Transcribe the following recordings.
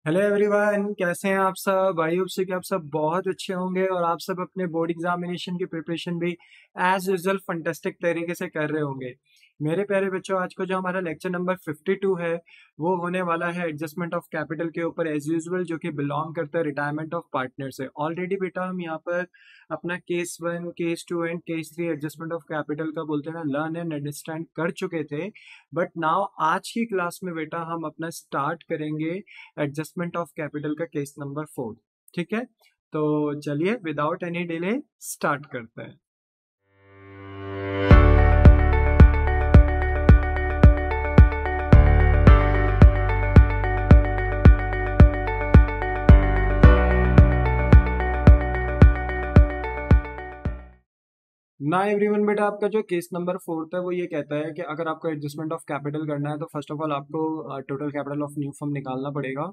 Hello everyone, कैसे हैं आप सब। आई होप से कि आप सब बहुत अच्छे होंगे और आप सब अपने बोर्ड एग्जामिनेशन की प्रिपरेशन भी एज यूजुअल फंटेस्टिक तरीके से कर रहे होंगे। मेरे प्यारे बच्चों, आज को जो हमारा लेक्चर नंबर 52 है वो होने वाला है एडजस्टमेंट ऑफ कैपिटल के ऊपर एज यूजुअल, जो कि बिलोंग करता है रिटायरमेंट ऑफ पार्टनर से। ऑलरेडी बेटा हम यहाँ पर अपना case 1, case 2 and case 3 adjustment of capital का बोलते हैं ना, लर्न एंड अंडरस्टैंड कर चुके थे। बट नाउ आज की क्लास में बेटा हम अपना स्टार्ट करेंगे एडजस्टमेंट ऑफ कैपिटल का केस नंबर 4। ठीक है, तो चलिए विदाउट एनी डिले स्टार्ट करते हैं। ना एवरीवन, बेटा आपका जो केस नंबर 4 है वो ये कहता है कि अगर आपको एडजस्टमेंट ऑफ कैपिटल करना है तो फर्स्ट ऑफ ऑल आपको total capital of new firm निकालना पड़ेगा।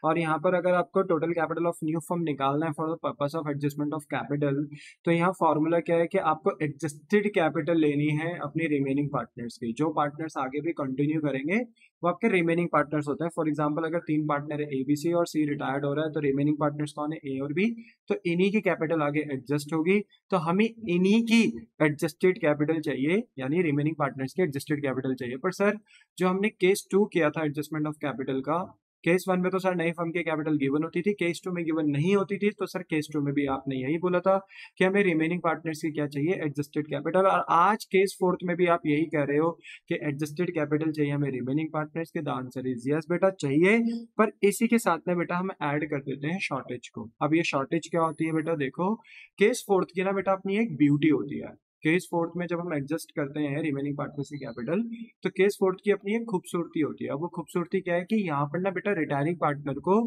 और यहाँ पर अगर आपको total capital of new firm निकालना है for the purpose of adjustment of capital, तो यहाँ फॉर्मूला क्या है कि आपको एडजस्टेड कैपिटल लेनी है अपनी रिमेनिंग पार्टनर्स की। जो पार्टनर्स आगे भी कंटिन्यू करेंगे वो आपके रिमेनिंग पार्टनर्स होते हैं। फॉर एग्जाम्पल, अगर 3 पार्टनर है, ए बी सी और सी रिटायर्ड हो रहा है, तो रिमेनिंग पार्टनर्स कौन है, ए और बी। तो इन्हीं की कैपिटल आगे एडजस्ट होगी, तो हमें इन्हीं की एडजस्टेड कैपिटल चाहिए, यानी रिमेनिंग पार्टनर्स की एडजस्टेड कैपिटल चाहिए। पर सर, जो हमने केस 2 किया था एडजस्टमेंट ऑफ कैपिटल का, केस 1 में तो सर नई फर्म की कैपिटल गिवन होती थी, केस 2 में गिवन नहीं होती थी। तो सर केस 2 में भी आपने यही बोला था कि हमें रिमेनिंग पार्टनर्स की क्या चाहिए, एडजस्टेड कैपिटल। और आज केस 4 में भी आप यही कह रहे हो कि एडजस्टेड कैपिटल चाहिए हमें रिमेनिंग पार्टनर्स के। द आंसर इज यस बेटा, चाहिए। पर इसी के साथ में बेटा हम ऐड कर देते हैं शॉर्टेज को। अब ये शॉर्टेज क्या होती है बेटा, देखो केस 4 की ना बेटा अपनी एक ब्यूटी होती है। केस 4 में जब हम एडजस्ट करते हैं रिमेनिंग पार्टनर्स की कैपिटल, तो केस 4 की अपनी एक खूबसूरती होती है। अब वो खूबसूरती क्या है कि यहाँ पर ना बेटा रिटायरिंग पार्टनर को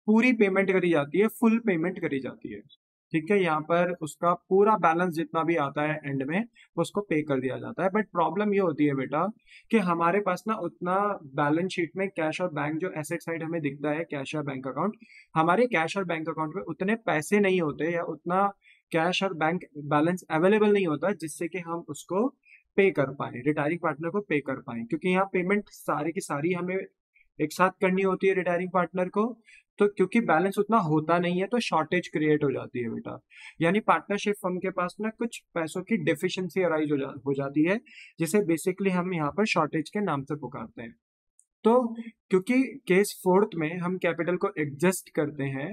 पूरी पेमेंट करी जाती है, फुल पेमेंट करी जाती है। ठीक है, यहाँ पर उसका पूरा बैलेंस जितना भी आता है एंड में उसको पे कर दिया जाता है। बट प्रॉब्लम ये होती है बेटा कि हमारे पास ना उतना बैलेंस शीट में कैश और बैंक, जो एसेट साइड हमें दिखता है कैश और बैंक अकाउंट, हमारे कैश और बैंक अकाउंट में उतने पैसे नहीं होते या उतना कैश और बैंक बैलेंस अवेलेबल नहीं होता जिससे कि हम उसको पे कर पाए, रिटायरिंग पार्टनर को पे कर पाए। क्योंकि यहाँ पेमेंट सारी की सारी हमें एक साथ करनी होती है रिटायरिंग पार्टनर को। तो क्योंकि बैलेंस उतना होता नहीं है तो शॉर्टेज क्रिएट हो जाती है बेटा, यानी पार्टनरशिप फर्म के पास ना कुछ पैसों की डेफिशिएंसी अराइज हो जाती है, जिसे बेसिकली हम यहाँ पर शॉर्टेज के नाम से पुकारते हैं। तो क्योंकि केस 4 में हम कैपिटल को एडजस्ट करते हैं,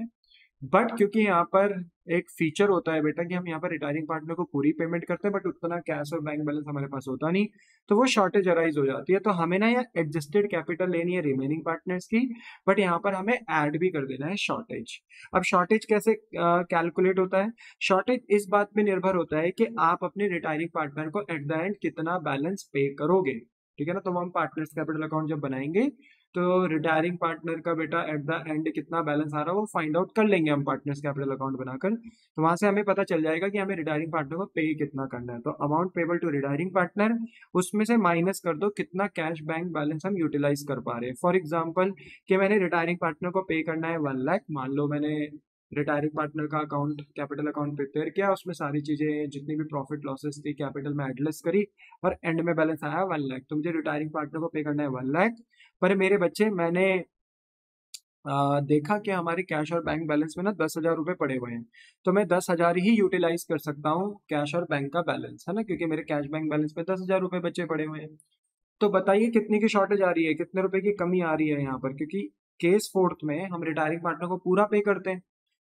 बट क्योंकि यहाँ पर एक फीचर होता है बेटा कि हम यहाँ पर रिटायरिंग पार्टनर को पूरी पेमेंट करते हैं बट उतना कैश और बैंक बैलेंस हमारे पास होता नहीं, तो वो शॉर्टेज अराइज हो जाती है। तो हमें ना यहाँ एडजस्टेड कैपिटल लेनी है रिमेनिंग पार्टनर्स की, बट यहाँ पर हमें ऐड भी कर देना है शॉर्टेज। अब शॉर्टेज कैसे कैलकुलेट होता है? शॉर्टेज इस बात पे निर्भर होता है कि आप अपने रिटायरिंग पार्टनर को एट द एंड कितना बैलेंस पे करोगे। ठीक है ना, तो हम पार्टनर्स कैपिटल अकाउंट जब बनाएंगे तो रिटायरिंग पार्टनर का बेटा एट द एंड कितना बैलेंस आ रहा है वो फाइंड आउट कर लेंगे हम पार्टनर्स कैपिटल अकाउंट बनाकर। तो वहां से हमें पता चल जाएगा कि हमें रिटायरिंग पार्टनर को पे कितना करना है। तो amount payable to retiring partner, उसमें से माइनस कर दो कितना कैश बैंक बैलेंस हम यूटिलाइज कर पा रहे हैं। फॉर एग्जाम्पल कि मैंने रिटायरिंग पार्टनर को पे करना है 1 लाख, मान लो मैंने रिटायरिंग पार्टनर का अकाउंट कैपिटल अकाउंट प्रिपेयर किया, उसमें सारी चीजें जितनी भी प्रॉफिट लॉसेस थी कैपिटल में एडलेस करी और एंड में बैलेंस आया 1 लाख। तो मुझे रिटायरिंग पार्टनर को पे करना है 1 लाख। पर मेरे बच्चे, मैंने देखा कि हमारे कैश और बैंक बैलेंस में ना 10,000 रुपए पड़े हुए हैं, तो मैं 10,000 ही यूटिलाइज कर सकता हूँ कैश और बैंक का बैलेंस, है ना, क्योंकि मेरे कैश बैंक बैलेंस में 10,000 रुपए बचे पड़े हुए हैं। तो बताइए कितने की शॉर्टेज आ रही है, कितने रुपए की कमी आ रही है यहाँ पर, क्योंकि केस 4 में हम रिटायरिंग पार्टनर को पूरा पे करते हैं।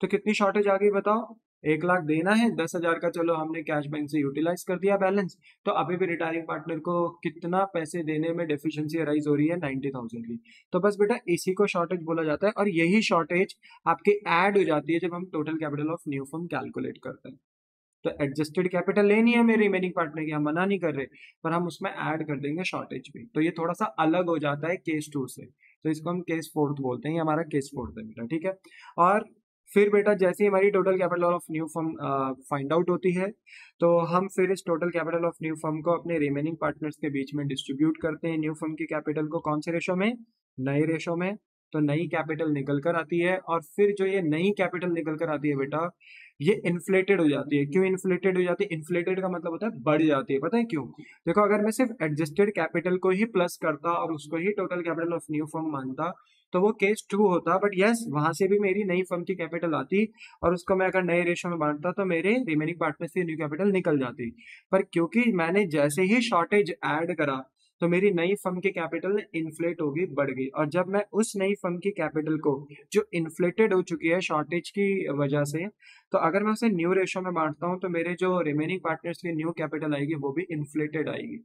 तो कितनी शॉर्टेज आ गई बताओ? 1 लाख देना है, 10,000 का चलो हमने कैश बैंक से यूटिलाइज कर दिया बैलेंस, तो अभी भी रिटायरिंग पार्टनर को कितना पैसे देने में डेफिशिएंसी अराइज हो रही है, 90,000 की। तो बस बेटा इसी को शॉर्टेज बोला जाता है और यही शॉर्टेज आपकी ऐड हो जाती है जब हम total capital of new firm calculate करते हैं। तो एडजस्टेड कैपिटल लेनी है मेरी रिमेनिंग पार्टनर की, हम मना नहीं कर रहे, पर हम उसमें ऐड कर देंगे शॉर्टेज भी। तो ये थोड़ा सा अलग हो जाता है केस 2 से, तो इसको हम केस 4 बोलते हैं। ये हमारा केस 4 है बेटा, ठीक है। और फिर बेटा जैसे ही हमारी total capital of new firm find out होती है, तो हम फिर इस total capital of new firm को अपने रिमेनिंग पार्टनर्स के बीच में डिस्ट्रीब्यूट करते हैं। न्यू फर्म की कैपिटल को कौन से रेशो में? नए रेशो में। तो नई कैपिटल निकल कर आती है और फिर जो ये नई कैपिटल निकल कर आती है बेटा, ये इन्फ्लेटेड हो जाती है। क्यों इन्फ्लेटेड हो जाती है? इन्फ्लेटेड का मतलब होता है बढ़ जाती है। पता है क्यों? देखो, अगर मैं सिर्फ एडजस्टेड कैपिटल को ही प्लस करता और उसको ही total capital of new firm मानता, तो वो केस 2 होता, बट यस वहां से भी मेरी नई फर्म की कैपिटल आती और उसको मैं अगर नए रेशो में बांटता तो मेरे रिमेनिंग पार्टनर्स की न्यू कैपिटल निकल जाती। पर क्योंकि मैंने जैसे ही शॉर्टेज ऐड करा तो मेरी नई फर्म की कैपिटल इन्फ्लेट होगी, बढ़ गई, और जब मैं उस नई फर्म की कैपिटल को जो इन्फ्लेटेड हो चुकी है शॉर्टेज की वजह से, तो अगर मैं उसे न्यू रेशो में बांटता हूँ तो मेरे जो रिमेनिंग पार्टनर्स की न्यू कैपिटल आएगी वो भी इन्फ्लेटेड आएगी।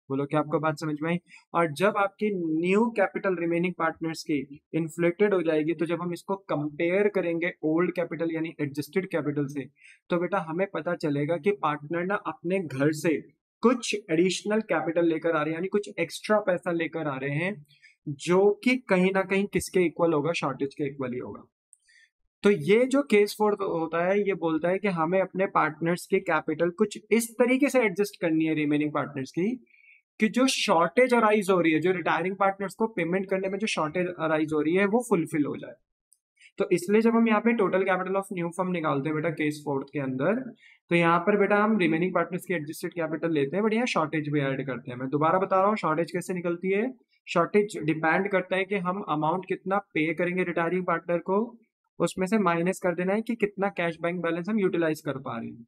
बोलो क्या आपको बात समझ में आई? और जब आपकी न्यू कैपिटल रिमेनिंग पार्टनर्स की इन्फ्लेटेड हो जाएगी तो जब हम इसको कंपेयर करेंगे ओल्ड कैपिटल यानी एडजस्टेड कैपिटल से, तो बेटा हमें पता चलेगा कि पार्टनर ना अपने घर से कुछ एडिशनल कैपिटल लेकर आ रहे हैं, यानी कुछ एक्स्ट्रा पैसा लेकर आ रहे हैं, जो कि कहीं ना कहीं किसके इक्वल होगा, शॉर्टेज के इक्वल ही होगा। तो ये जो केस फोर होता है ये बोलता है कि हमें अपने पार्टनर्स की कैपिटल कुछ इस तरीके से एडजस्ट करनी है रिमेनिंग पार्टनर्स की कि जो शॉर्टेज अराइज हो रही है, जो रिटायरिंग पार्टनर्स को पेमेंट करने में जो शॉर्टेज अराइज हो रही है वो फुलफिल हो जाए। तो इसलिए जब हम यहाँ पे total capital of new firm निकालते हैं बेटा केस फोर्थ के अंदर, तो यहाँ पर बेटा हम रिमेनिंग पार्टनर्स की एडजस्टेड कैपिटल लेते हैं, बट यहाँ शॉर्टेज भी ऐड करते हैं। मैं दोबारा बता रहा हूँ शॉर्टेज कैसे निकलती है। शॉर्टेज डिपेंड करता है कि हम अमाउंट कितना पे करेंगे रिटायरिंग पार्टनर को, उसमें से माइनस कर देना है कि कितना कैश बैंक बैलेंस हम यूटिलाइज कर पा रहे हैं।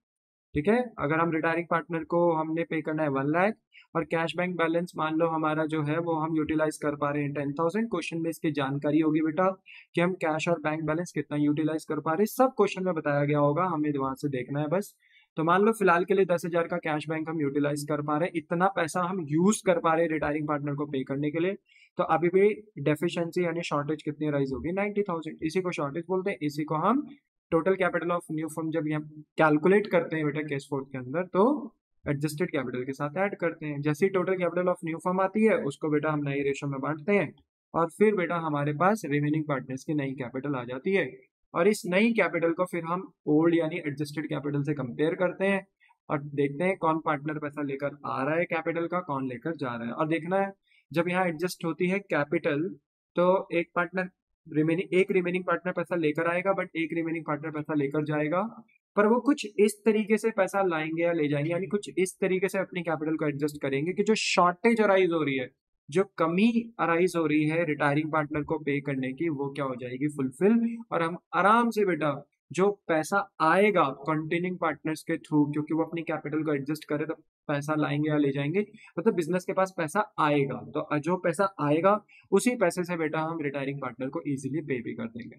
ठीक है, अगर हम रिटायरिंग पार्टनर को हमने पे करना है 1 लाख और कैश बैंक बैलेंस मान लो हमारा जो है वो हम यूटिलाइज कर पा रहे हैं 10,000, क्वेश्चन में इसकी जानकारी होगी बेटा कि हम कैश और बैंक बैलेंस कितना यूटिलाइज कर पा रहे हैं, सब क्वेश्चन में बताया गया होगा, हमें वहां से देखना है बस। तो मान लो फिलहाल के लिए 10,000 का कैश बैंक हम यूटिलाइज कर पा रहे हैं, इतना पैसा हम यूज कर पा रहे हैं रिटायरिंग पार्टनर को पे करने के लिए, तो अभी भी डेफिशिएंसी यानी शॉर्टेज कितनी राइज होगी, 90,000। इसी को शॉर्टेज बोलते हैं, इसी को हम total capital of new firm जब हम कैलकुलेट करते हैं बेटा केस फोर्थ के अंदर, तो एडजस्टेड कैपिटल के साथ ऐड करते हैं। जैसे ही total capital of new firm आती है उसको बेटा हम नई रेशो में बांटते हैं और फिर बेटा हमारे पास रिमेनिंग पार्टनर्स की नई कैपिटल आ जाती है, और इस नई कैपिटल को फिर हम ओल्ड यानी एडजस्टेड कैपिटल से कंपेयर करते हैं और देखते हैं कौन पार्टनर पैसा लेकर आ रहा है कैपिटल का, कौन लेकर जा रहा है। और देखना है जब यहाँ एडजस्ट होती है कैपिटल तो एक रिमेनिंग पार्टनर पैसा लेकर आएगा बट एक रिमेनिंग पार्टनर पैसा लेकर जाएगा, पर वो कुछ इस तरीके से पैसा लाएंगे या ले जाएंगे, यानी कुछ इस तरीके से अपनी कैपिटल को एडजस्ट करेंगे कि जो शॉर्टेज अराइज हो रही है, जो कमी अराइज हो रही है रिटायरिंग पार्टनर को पे करने की, वो क्या हो जाएगी, फुलफिल। और हम आराम से बेटा जो पैसा आएगा कंटिन्यूइंग पार्टनर्स के थ्रू, क्योंकि वो अपनी कैपिटल को एडजस्ट करे तो पैसा लाएंगे या ले जाएंगे, मतलब बिजनेस के पास पैसा आएगा, तो जो पैसा आएगा उसी पैसे से बेटा हम रिटायरिंग पार्टनर को इजीली पे भी कर देंगे।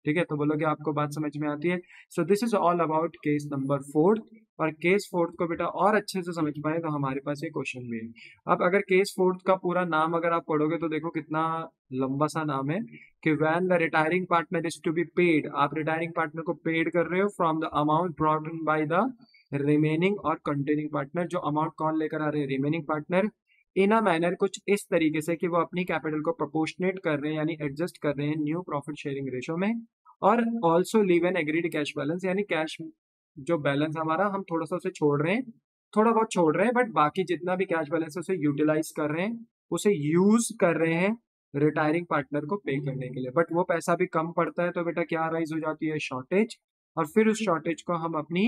ठीक है, तो बोलोगे आपको बात समझ में आती है। So this is all about case number 4। और केस 4 को बेटा और अच्छे से समझ पाए तो हमारे पास एक क्वेश्चन भी है। अब अगर केस 4 का पूरा नाम अगर आप पढ़ोगे तो देखो कितना लंबा सा नाम है कि when the retiring partner is to be paid, आप रिटायरिंग पार्टनर को पेड कर रहे हो from the amount brought in by the remaining और कंटेनिंग पार्टनर। जो अमाउंट कौन लेकर आ रहे हैं, remaining partner, in a manner कुछ इस तरीके से कि वो अपनी कैपिटल को प्रोपोर्शनेट कर रहे हैं यानी एडजस्ट कर रहे हैं न्यू प्रॉफिट शेयरिंग रेशो में, और also leave an agreed cash balance, यानी कैश जो बैलेंस हमारा हम थोड़ा सा उसे छोड़ रहे हैं, थोड़ा बहुत छोड़ रहे हैं, बट बाकी जितना भी कैश बैलेंस है उसे यूटिलाइज कर रहे हैं, उसे यूज कर रहे हैं रिटायरिंग पार्टनर को पे करने के लिए, बट वो पैसा भी कम पड़ता है तो बेटा क्या राइज हो जाती है, शॉर्टेज। और फिर उस शॉर्टेज को हम अपनी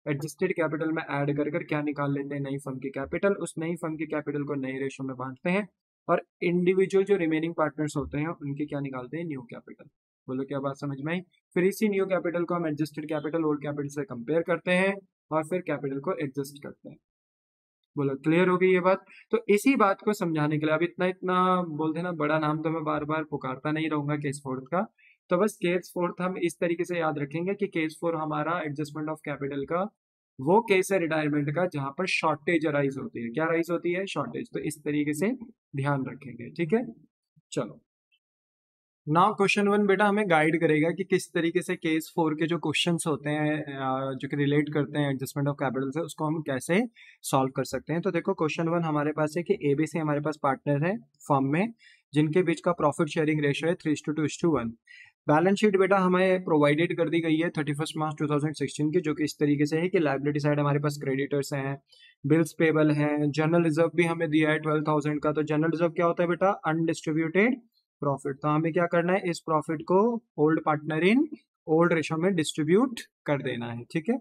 एडजस्टेड कैपिटल में ऐड कर क्या निकाल लेते हैं, नई फर्म की कैपिटल। उस नई फर्म की कैपिटल को नई रेशो में बांटते हैं और इंडिविजुअल जो रिमेनिंग पार्टनर्स होते हैं उनके क्या निकालते हैं, न्यू कैपिटल। बोलो क्या बात समझ में आई? फिर इसी न्यू कैपिटल को हम एडजस्टेड कैपिटल ओल्ड कैपिटल से कंपेयर करते हैं और फिर कैपिटल को एडजस्ट करते हैं। बोलो क्लियर हो गई ये बात? तो इसी बात को समझाने के लिए, अब इतना इतना बोलते ना बड़ा नाम तो मैं बार बार पुकारता नहीं रहूंगा केस फोर्थ का, तो बस केस फोर्थ हम इस तरीके से याद रखेंगे कि केस फोर हमारा एडजस्टमेंट ऑफ कैपिटल का वो केस है रिटायरमेंट का जहां पर शॉर्टेज अराइज होती है। क्या राइज होती है, शॉर्टेज। तो इस तरीके से ध्यान रखेंगे, ठीक है। चलो नाउ क्वेश्चन 1 बेटा हमें गाइड करेगा कि किस तरीके से केस 4 के जो क्वेश्चंस होते हैं जो कि रिलेट करते हैं एडजस्टमेंट ऑफ कैपिटल से, उसको हम कैसे सॉल्व कर सकते हैं। तो देखो क्वेश्चन 1 हमारे पास है कि एबीसी हमारे पास पार्टनर है फर्म में जिनके बीच का प्रॉफिट शेयरिंग रेशियो है 3:2:1। बैलेंस शीट बेटा हमें प्रोवाइडेड कर दी गई है 31 मार्च 2016 की, जो कि इस तरीके से है कि लायबिलिटी साइड हमारे पास क्रेडिटर्स हैं, बिल्स पेबल हैं, जनरल रिजर्व भी हमें दिया है 12,000 का। तो जनरल रिजर्व क्या होता है बेटा, अनडिस्ट्रीब्यूटेड प्रॉफिट। तो हमें क्या करना है, इस प्रॉफिट को old partner in old ratio में डिस्ट्रीब्यूट कर देना है, ठीक है।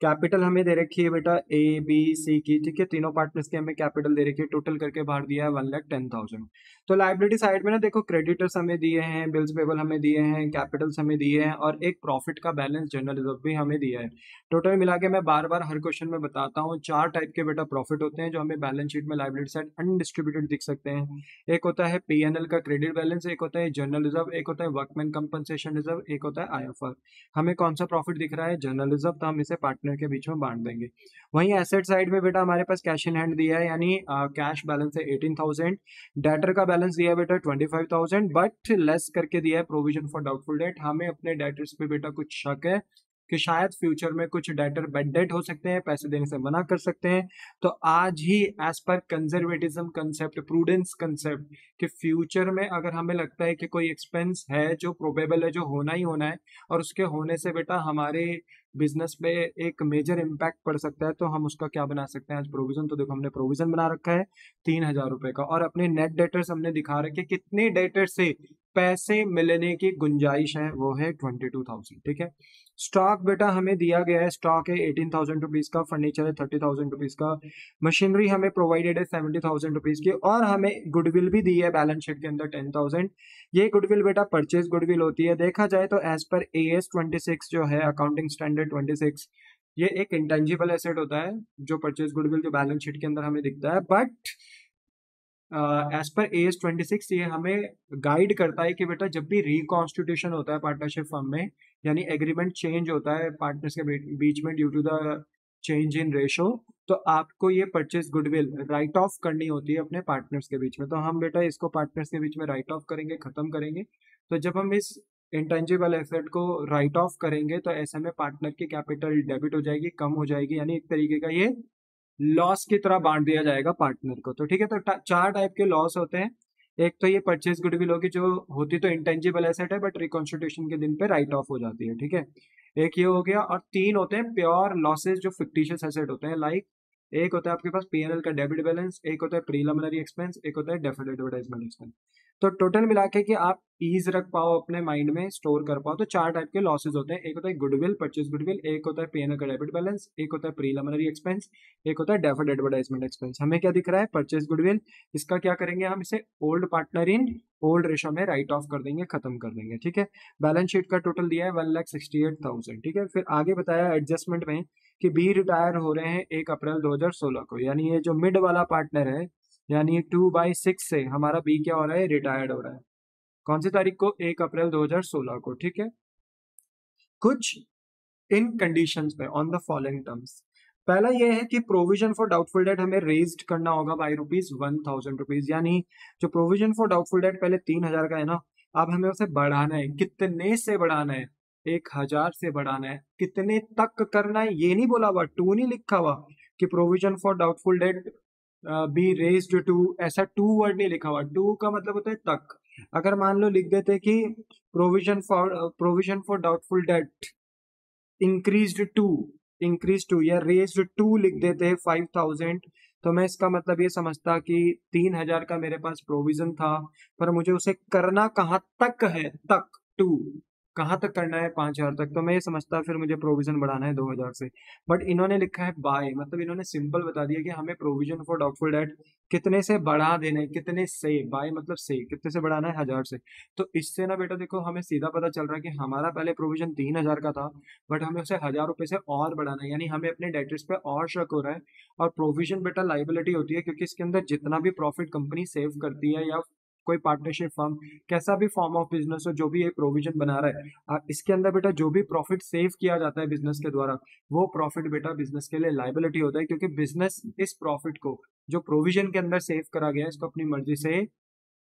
कैपिटल हमें दे रखी है बेटा ए बी सी की, ठीक है, तीनों पार्टनर्स की हमें कैपिटल दे रखी है, टोटल करके बाहर दिया है 1,10,000। तो लाइबिलिटी साइड में ना देखो, क्रेडिटर्स हमें दिए हैं, बिल्स पेबल हमें दिए हैं, कैपिटल्स हमें दिए हैं, और एक प्रॉफिट का बैलेंस जनरल रिजर्व भी हमें दिया है। टोटल मिला के मैं बार बार हर क्वेश्चन में बताता हूँ, 4 टाइप के बेटा प्रॉफिट होते हैं जो हमें बैलेंस शीट में लाइबिलिटी साइड अनडिस्ट्रीब्यूटेड दिख सकते हैं। एक होता है पीएनएल का क्रेडिट बैलेंस, एक होता है जनरल रिजर्व, एक होता है वर्कमैन कंपनसेशन रिजर्व, एक होता है आईएफआर। हमें कौन सा प्रॉफिट दिख रहा है? जनरल रिजर्व, तो हम इसे पार्टनर के बीच में बांट देंगे। वहीं एसेट साइड में बेटा हमारे पास कैश इन हैंड दिया है, यानी कैश बैलेंस है 18,000, डेटर का बैलेंस दिया है बेटा 25,000, बट लेस करके दिया है प्रोविजन फॉर डाउटफुल डेट। हमें अपने डेटर्स पे बेटा कुछ शक है कि शायद फ्यूचर में कुछ डेटर बेड डेट हो सकते हैं, पैसे देने से मना कर सकते हैं। तो आज ही एज पर कंजर्वेटिज्म कंसेप्ट, प्रूडेंस कंसेप्ट, कि फ्यूचर में अगर हमें लगता है कि कोई एक्सपेंस है जो प्रोबेबल है, जो होना ही होना है, और उसके होने से बेटा हमारे बिजनेस पे एक मेजर इम्पैक्ट पड़ सकता है, तो हम उसका क्या बना सकते हैं आज प्रोविजन। तो देखो हमने प्रोविजन बना रखा है 3,000 रुपए का, और अपने नेट डेटर्स हमने दिखा रखे कितने डेटर से पैसे मिलने की गुंजाइश है, वो है 22,000, ठीक है। स्टॉक बेटा हमें दिया गया है, स्टॉक है 18,000 रुपीज का, फर्नीचर है 30,000 रुपीज का, मशीनरी हमें प्रोवाइडेड है 70,000 रुपीज की, और हमें गुडविल भी दी है बैलेंस शीट के अंदर 10,000। ये गुडविल बेटा परचेज गुडविल होती है। देखा जाए तो एज पर AS 26 जो है, अकाउंटिंग स्टैंडर्ड 26, ये एक इंटेंजिबल एसेट होता है जो परचेज गुडविल जो बैलेंस शीट के अंदर हमें दिखता है, बट एज पर AS 26 ये हमें गाइड करता है कि बेटा जब भी रिकॉन्स्टिट्यूशन होता है पार्टनरशिप फर्म में, यानी एग्रीमेंट चेंज होता है पार्टनर्स के बीच में due to the change in ratio, तो आपको ये परचेज गुडविल राइट ऑफ करनी होती है अपने पार्टनर्स के बीच में। तो हम बेटा इसको पार्टनर्स के बीच में राइट ऑफ करेंगे, खत्म करेंगे। तो जब हम इस इंटेंजिबल एसेट को राइट ऑफ करेंगे तो ऐसे में पार्टनर की कैपिटल डेबिट हो जाएगी, कम हो जाएगी, यानी एक तरीके का ये लॉस की तरह बांट दिया जाएगा पार्टनर को। तो ठीक है, तो 4 टाइप के लॉस होते हैं। एक तो ये परचेज गुडविल होगी जो होती तो इंटेंजिबल एसेट है, बट रिकॉन्स्टिट्यूशन के दिन पे राइट ऑफ हो जाती है, ठीक है। एक ये हो गया, और 3 होते हैं प्योर लॉसेज जो फिक्टिशियस एसेट होते हैं, लाइक एक होता है आपके पास पीएनएल का डेबिट बैलेंस, एक होता है प्रीलिमिनरी एक्सपेंस, एक होता है डेफर्ड एडवर्टाइजमेंट एक्सपेंस। तो टोटल मिला के कि आप ईज रख पाओ, अपने माइंड में स्टोर कर पाओ, तो 4 टाइप के लॉसेज होते हैं। एक होता है गुडविल, परचेज गुडविल, एक होता है पीएनएल का डेबिट बैलेंस, एक होता है प्रीलिमिनरी एक्सपेंस, एक होता है डेफर्ड एडवर्टाइजमेंट एक्सपेंस। हमें क्या दिख रहा है? Purchase goodwill. इसका क्या करेंगे हम? इसे old partner in old ratio में राइट ऑफ कर देंगे, खत्म कर देंगे, ठीक है। बैलेंस शीट का टोटल दिया है 1,68,000, ठीक है। फिर आगे बताया एडजस्टमेंट में कि बी रिटायर हो रहे हैं 1 अप्रैल 2016 को, यानी ये जो मिड वाला पार्टनर है, यानी 2/6 से हमारा बी क्या हो रहा है? रिटायर्ड हो रहा है। कौन सी तारीख को? 1 अप्रैल 2016 को, ठीक है। कुछ इन कंडीशंस पे ऑन द फॉलोइंग टर्म्स। पहला ये है कि प्रोविजन फॉर डाउटफुल डेट हमें रेज्ड करना होगा बाई ₹1,000, यानी जो प्रोविजन फॉर डाउटफुल डेट पहले 3,000 का है ना, अब हमें उसे बढ़ाना है। कितने से बढ़ाना है? 1,000 से बढ़ाना है। कितने तक करना है ये नहीं बोला हुआ, टू नहीं लिखा हुआ कि provision for doubtful debt be raised to, ऐसा टू वर्ड नहीं लिखा हुआ। टू का मतलब होता है तक। अगर मान लो लिख देते कि provision for doubtful debt increase to या रेज्ड टू लिख देते 5,000, तो मैं इसका मतलब ये समझता कि 3,000 का मेरे पास प्रोविजन था, पर मुझे उसे करना कहाँ तक है? तक, टू कहाँ तक करना है? 5,000 तक। तो मैं ये समझता फिर मुझे प्रोविजन बढ़ाना है 2,000 से, बट इन्होंने लिखा है बाय, मतलब इन्होंने सिंपल बता दिया कि हमें प्रोविजन फॉर डाउटफुल डेट कितने से बढ़ा देना है। कितने से? बाय मतलब से, कितने से बढ़ाना है? 1,000 से। तो इससे ना बेटा देखो हमें सीधा पता चल रहा है कि हमारा पहले प्रोविजन 3,000 का था, बट हमें उसे 1,000 रुपए से और बढ़ाना है, यानी हमें अपने डेटर्स पे और शक हो रहा है। और प्रोविजन बेटा लाइबिलिटी होती है, क्योंकि इसके अंदर जितना भी प्रॉफिट कंपनी सेव करती है, या कोई पार्टनरशिप फर्म, कैसा भी फॉर्म ऑफ बिजनेस हो, जो भी ये प्रोविजन बना रहा है, इसके अंदर बेटा जो भी प्रॉफिट सेव किया जाता है बिजनेस के द्वारा, वो प्रॉफिट बेटा बिजनेस के लिए लाइबिलिटी होता है, क्योंकि बिजनेस इस प्रॉफिट को जो प्रोविजन के अंदर सेव करा गया है, इसको अपनी मर्जी से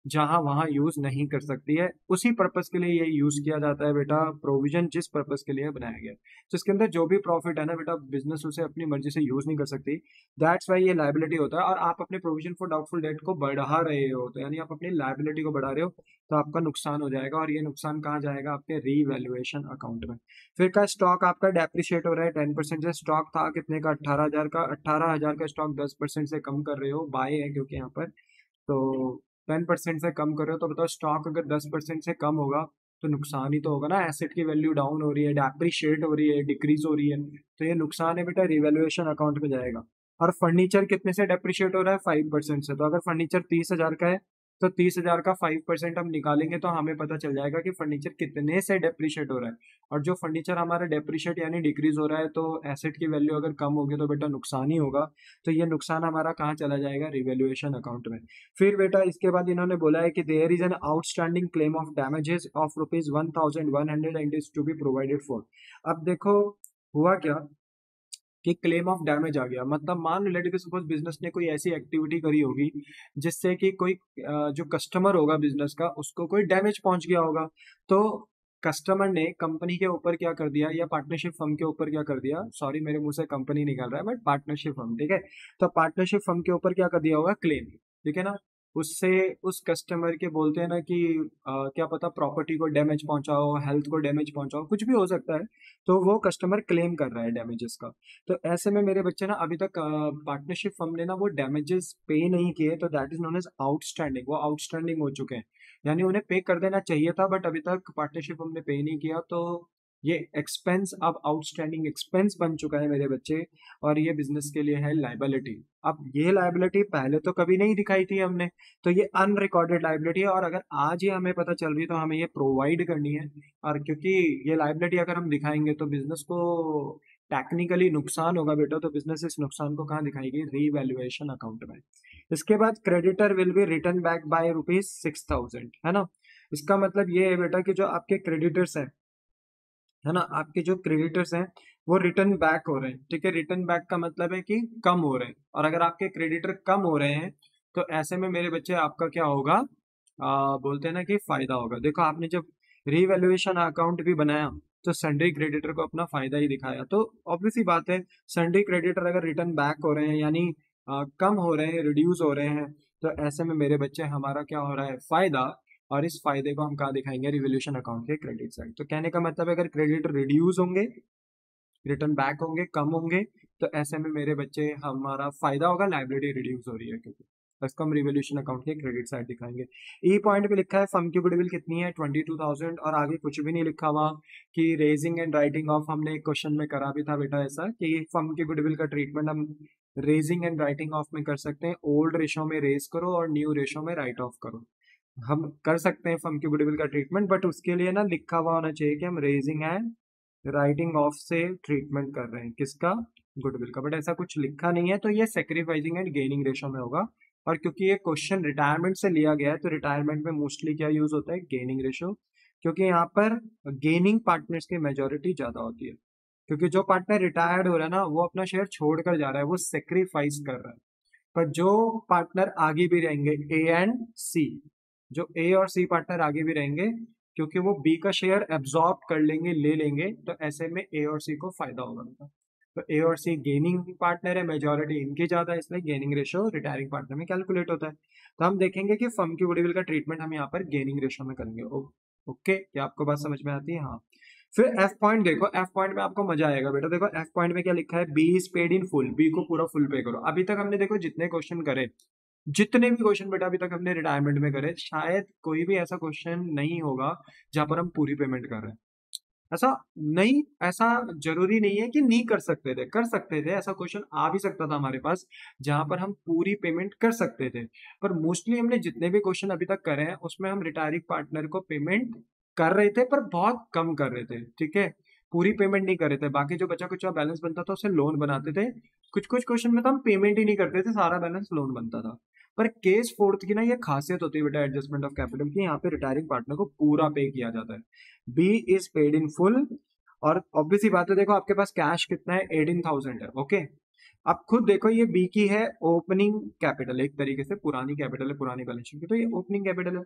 जहां वहां यूज नहीं कर सकती है। उसी पर्पस के लिए ये यूज किया जाता है बेटा, प्रोविजन जिस पर्पस के लिए बनाया गया है। तो इसके अंदर जो भी प्रॉफिट है ना बेटा, बिजनेस उसे अपनी मर्जी से यूज नहीं कर सकती। दैट्स वाई ये लाइबिलिटी होता है। और आप अपने प्रोविजन फॉर डाउटफुल डेट को बढ़ा रहे हो, तो यानी आप अपनी लाइबिलिटी को बढ़ा रहे हो, तो आपका नुकसान हो जाएगा। और ये नुकसान कहाँ जाएगा? आपके रीवैल्यूएशन अकाउंट में। फिर का स्टॉक आपका डेप्रिशिएट हो रहा है 10% से। स्टॉक था कितने का? 18,000 का। 18,000 का स्टॉक 10% से कम कर रहे हो, बाय है क्योंकि यहाँ पर, तो 10% से कम कर रहे हो, तो बताओ स्टॉक अगर 10% से कम होगा तो नुकसान ही तो होगा ना, एसेट की वैल्यू डाउन हो रही है, डेप्रिशिएट हो रही है, डिक्रीज हो रही है, तो ये नुकसान है बेटा, रिवैल्यूएशन अकाउंट में जाएगा। और फर्नीचर कितने से डेप्रिशिएट हो रहा है? 5% से। तो अगर फर्नीचर 30,000 का है तो 30,000 का 5% हम निकालेंगे तो हमें पता चल जाएगा कि फर्नीचर कितने से डेप्रिशिएट हो रहा है। और जो फर्नीचर हमारा डेप्रिशिएट यानी डिक्रीज हो रहा है, तो एसेट की वैल्यू अगर कम होगी तो बेटा नुकसान ही होगा। तो ये नुकसान हमारा कहाँ चला जाएगा? रिवैल्यूएशन अकाउंट में। फिर बेटा इसके बाद इन्होंने बोला है कि there is an outstanding claim of damages of ₹1,100 and is to be provided for. अब देखो हुआ क्या कि क्लेम ऑफ डैमेज आ गया, मतलब मान लो लेट सपोज बिजनेस ने कोई ऐसी एक्टिविटी करी होगी जिससे कि कोई जो कस्टमर होगा बिजनेस का उसको कोई डैमेज पहुंच गया होगा। तो कस्टमर ने कंपनी के ऊपर क्या कर दिया, या पार्टनरशिप फर्म के ऊपर क्या कर दिया, सॉरी मेरे मुंह से कंपनी निकल रहा है बट पार्टनरशिप फर्म, ठीक है। तो पार्टनरशिप फर्म के ऊपर क्या कर दिया होगा? क्लेम, ठीक है ना। उससे उस कस्टमर के बोलते हैं ना कि क्या पता प्रॉपर्टी को डैमेज पहुंचाओ, हेल्थ को डैमेज पहुंचाओ, कुछ भी हो सकता है। तो वो कस्टमर क्लेम कर रहा है डैमेजेस का। तो ऐसे में मेरे बच्चे ना अभी तक पार्टनरशिप फर्म ने ना वो डैमेजेस पे नहीं किए, तो that is known as outstanding, वो आउटस्टैंडिंग हो चुके हैं। यानी उन्हें पे कर देना चाहिए था बट अभी तक पार्टनरशिप फर्म ने पे नहीं किया, तो ये एक्सपेंस अब आउटस्टैंडिंग एक्सपेंस बन चुका है मेरे बच्चे। और ये बिजनेस के लिए है लाइबिलिटी। अब ये लाइबिलिटी पहले तो कभी नहीं दिखाई थी हमने, तो ये अनरिकॉर्डेड लाइबिलिटी है, और अगर आज ये हमें पता चल रही है तो हमें ये प्रोवाइड करनी है। और क्योंकि ये लाइबिलिटी अगर हम दिखाएंगे तो बिजनेस को टेक्निकली नुकसान होगा बेटा, तो बिजनेस इस नुकसान को कहाँ दिखाएगी? रीवैल्यूएशन अकाउंट में। इसके बाद creditor will be return back by ₹6,000, है ना। इसका मतलब ये है बेटा कि जो आपके क्रेडिटर्स हैं, है ना, आपके जो क्रेडिटर्स हैं वो रिटर्न बैक हो रहे हैं, ठीक है। रिटर्न बैक का मतलब है कि कम हो रहे हैं, और अगर आपके क्रेडिटर कम हो रहे हैं तो ऐसे में मेरे बच्चे आपका क्या होगा? बोलते हैं ना कि फायदा होगा। देखो आपने जब रीवैल्यूएशन अकाउंट भी बनाया तो सन्ड्री क्रेडिटर को अपना फायदा ही दिखाया, तो ऑब्वियस ही बात है सन्ड्री क्रेडिटर अगर रिटर्न बैक हो रहे हैं यानी कम हो रहे हैं, रिड्यूस हो रहे हैं, तो ऐसे में मेरे बच्चे हमारा क्या हो रहा है? फायदा। और इस फायदे को हम कहाँ दिखाएंगे? रिवोल्यूशन अकाउंट के क्रेडिट साइड। तो कहने का मतलब है अगर क्रेडिट रिड्यूस होंगे, रिटर्न बैक होंगे, कम होंगे, तो ऐसे में मेरे बच्चे हमारा फायदा होगा, लाइबिलिटी रिड्यूस हो रही है क्योंकि। इसको हम रिवोल्यूशन अकाउंट के क्रेडिट साइड दिखाएंगे। ई पॉइंट पे लिखा है फर्म की गुडविल कितनी है? 22,000, और आगे कुछ भी नहीं लिखा हुआ कि रेजिंग एंड राइटिंग ऑफ। हमने एक क्वेश्चन में करा भी था बेटा ऐसा कि फर्म की गुडविल का ट्रीटमेंट हम रेजिंग एंड राइटिंग ऑफ में कर सकते हैं। ओल्ड रेशो में रेज करो और न्यू रेशो में राइट ऑफ करो। हम कर सकते हैं फर्म की गुडविल का ट्रीटमेंट, बट उसके लिए ना लिखा हुआ होना चाहिए कि हम रेजिंग एंड राइटिंग ऑफ से ट्रीटमेंट कर रहे हैं, किसका? गुडविल का। बट ऐसा कुछ लिखा नहीं है, तो ये सेक्रीफाइसिंग एंड गेनिंग रेशो में होगा। और क्योंकि ये क्वेश्चन रिटायरमेंट से लिया गया है तो रिटायरमेंट में मोस्टली क्या यूज होता है? गेनिंग रेशो, क्योंकि यहाँ पर गेनिंग पार्टनर्स की मेजोरिटी ज्यादा होती है। क्योंकि जो पार्टनर रिटायर्ड हो रहा है ना वो अपना शेयर छोड़कर जा रहा है, वो सेक्रीफाइस कर रहा है। पर जो पार्टनर आगे भी रहेंगे, ए एंड सी, जो ए और सी पार्टनर आगे भी रहेंगे क्योंकि वो बी का शेयर एब्जॉर्ब कर लेंगे, ले लेंगे, तो ऐसे में ए और सी को फायदा होगा। तो ए और सी गेनिंग पार्टनर है, मेजोरिटी इनकी ज्यादा है, इसलिए गेनिंग रेशियो रिटायरिंग पार्टनर में कैलकुलेट होता है। तो हम देखेंगे कि फर्म की गुडविल का ट्रीटमेंट हम यहाँ पर गेनिंग रेशियो में करेंगे। ओके, क्या आपको बात समझ में आती है? हाँ। फिर एफ पॉइंट देखो, एफ पॉइंट में आपको मजा आएगा बेटा। देखो एफ पॉइंट में क्या लिखा है? B is paid in full, B को पूरा फुल पे करो। अभी तक हमने देखो जितने क्वेश्चन करे, जितने भी क्वेश्चन बेटा अभी तक हमने रिटायरमेंट में करे, शायद कोई भी ऐसा क्वेश्चन नहीं होगा जहां पर हम पूरी पेमेंट कर रहे हैं। ऐसा नहीं, ऐसा जरूरी नहीं है कि नहीं कर सकते थे, कर सकते थे, ऐसा क्वेश्चन आ भी सकता था हमारे पास जहां पर हम पूरी पेमेंट कर सकते थे। पर मोस्टली हमने जितने भी क्वेश्चन अभी तक करे हैं उसमें हम रिटायरिंग पार्टनर को पेमेंट कर रहे थे, पर बहुत कम कर रहे थे, ठीक है। पूरी पेमेंट नहीं कर रहे थे, बाकी जो बचा कुछ बैलेंस बनता था उसे लोन बनाते थे। कुछ कुछ क्वेश्चन में तो हम पेमेंट ही नहीं करते थे, सारा बैलेंस लोन बनता था। पर केस फोर्थ की ना ये खासियत होती है बेटा एडजस्टमेंट ऑफ कैपिटल की, यहाँ पे रिटायरिंग पार्टनर को पूरा पे किया जाता है। B is paid in full, और ऑब्वियस ही बात है, देखो आपके पास कैश कितना है? 18,000 है, ओके। अब खुद देखो ये बी की है ओपनिंग कैपिटल, एक तरीके से पुरानी कैपिटल है, पुरानी बैलेंस शीट की, तो ये ओपनिंग कैपिटल है।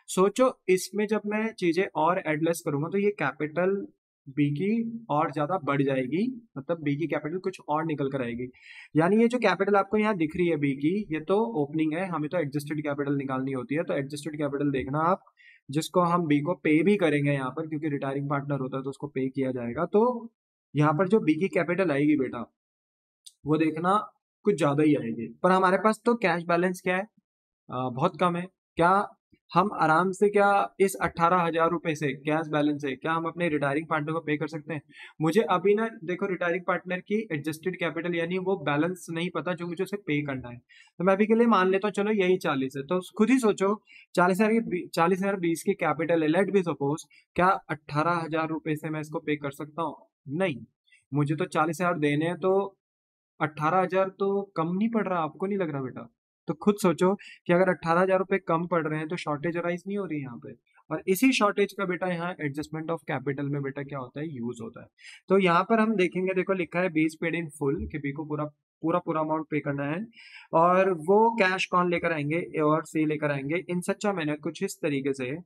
सोचो इसमें जब मैं चीजें और एडलेस करूंगा तो ये कैपिटल बी की और ज्यादा बढ़ जाएगी, मतलब बी की कैपिटल कुछ और निकल कर आएगी। यानी ये जो कैपिटल आपको यहाँ दिख रही है बी की, ये तो ओपनिंग है, हमें तो एडजस्टेड कैपिटल निकालनी होती है। तो एडजस्टेड कैपिटल देखना आप, जिसको हम बी को पे भी करेंगे यहाँ पर, क्योंकि रिटायरिंग पार्टनर होता है तो उसको पे किया जाएगा। तो यहाँ पर जो बी की कैपिटल आएगी बेटा वो देखना कुछ ज्यादा ही आएगी। पर हमारे पास तो कैश बैलेंस क्या है? बहुत कम है। क्या हम आराम से क्या इस 18,000 रुपए से कैश बैलेंस से क्या हम अपने रिटायरिंग पार्टनर को पे कर सकते हैं? मुझे अभी ना देखो रिटायरिंग पार्टनर की एडजस्टेड कैपिटल यानी वो बैलेंस नहीं पता जो मुझे उसे पे करना है। तो मैं अभी के लिए मान लेता हूँ चलो यही 40 है, तो खुद ही सोचो 40,020 की कैपिटल है, लेट बी सपोज, क्या 18,000 रुपए से मैं इसको पे कर सकता हूँ? नहीं, मुझे तो 40,000 देने हैं, तो 18,000 तो कम नहीं पड़ रहा, आपको नहीं लग रहा बेटा? तो खुद सोचो कि अगर 18,000 रुपए कम पड़ रहे हैं तो शॉर्टेज अराइज नहीं हो रही यहाँ पे। और इसी शॉर्टेज का बेटा यहाँ एडजस्टमेंट ऑफ कैपिटल में बेटा क्या होता है, यूज होता है। तो यहाँ पर हम देखेंगे, देखो लिखा है बीस पेड इन फुल, कि बी को पूरा पूरा पूरा अमाउंट पे करना है। और वो कैश कौन लेकर आएंगे, ए और सी लेकर आएंगे इन सच अ मैनर, कुछ इस तरीके से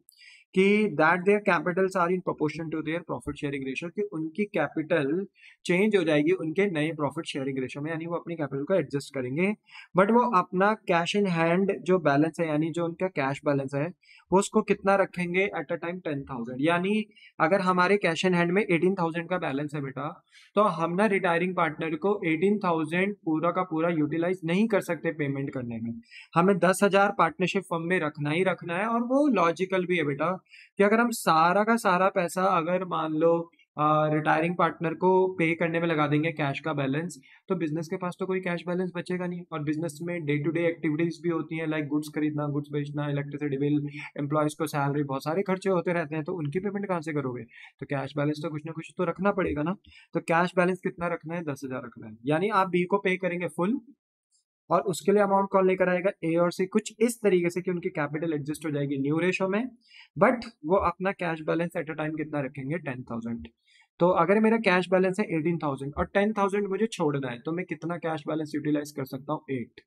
कि that their capitals are in proportion to their profit sharing ratio, कि उनकी कैपिटल चेंज हो जाएगी उनके नए प्रॉफिट शेयरिंग रेशियो में, यानी वो अपनी कैपिटल को एडजस्ट करेंगे। बट वो अपना कैश इन हैंड जो बैलेंस है, यानी जो उनका कैश बैलेंस है, वो उसको कितना रखेंगे एट अ टाइम 10,000। यानी अगर हमारे कैश इन हैंड में 18,000 का बैलेंस है बेटा, तो हम ना रिटायरिंग पार्टनर को 18,000 पूरा का पूरा यूटिलाइज नहीं कर सकते पेमेंट करने में। हमें 10,000 पार्टनरशिप फर्म में रखना ही रखना है। और वो लॉजिकल भी है बेटा, कि अगर हम सारा का सारा पैसा अगर मान लो रिटायरिंग पार्टनर को पे करने में लगा देंगे कैश का बैलेंस, तो बिजनेस के पास तो कोई कैश बैलेंस बचेगा नहीं। और बिजनेस में डे टू डे एक्टिविटीज भी होती हैं, लाइक गुड्स खरीदना, गुड्स बेचना, इलेक्ट्रिसिटी बिल, एम्प्लॉयज को सैलरी, बहुत सारे खर्चे होते रहते हैं, तो उनकी पेमेंट कहाँ से करोगे? तो कैश बैलेंस तो कुछ ना कुछ तो रखना पड़ेगा ना। तो कैश बैलेंस कितना रखना है, 10,000 रखना है। यानी आप बी को पे करेंगे फुल, और उसके लिए अमाउंट कौन लेकर आएगा, ए और सी, कुछ इस तरीके से कि उनकी कैपिटल एडजस्ट हो जाएगी न्यू रेशो में। बट वो अपना cash balance at a time कितना रखेंगे, 10,000। तो अगर मेरा कैश बैलेंस है 18,000 और 10,000 मुझे छोड़ना है, तो मैं कितना कैश बैलेंस यूटिलाइज कर सकता हूँ, 8।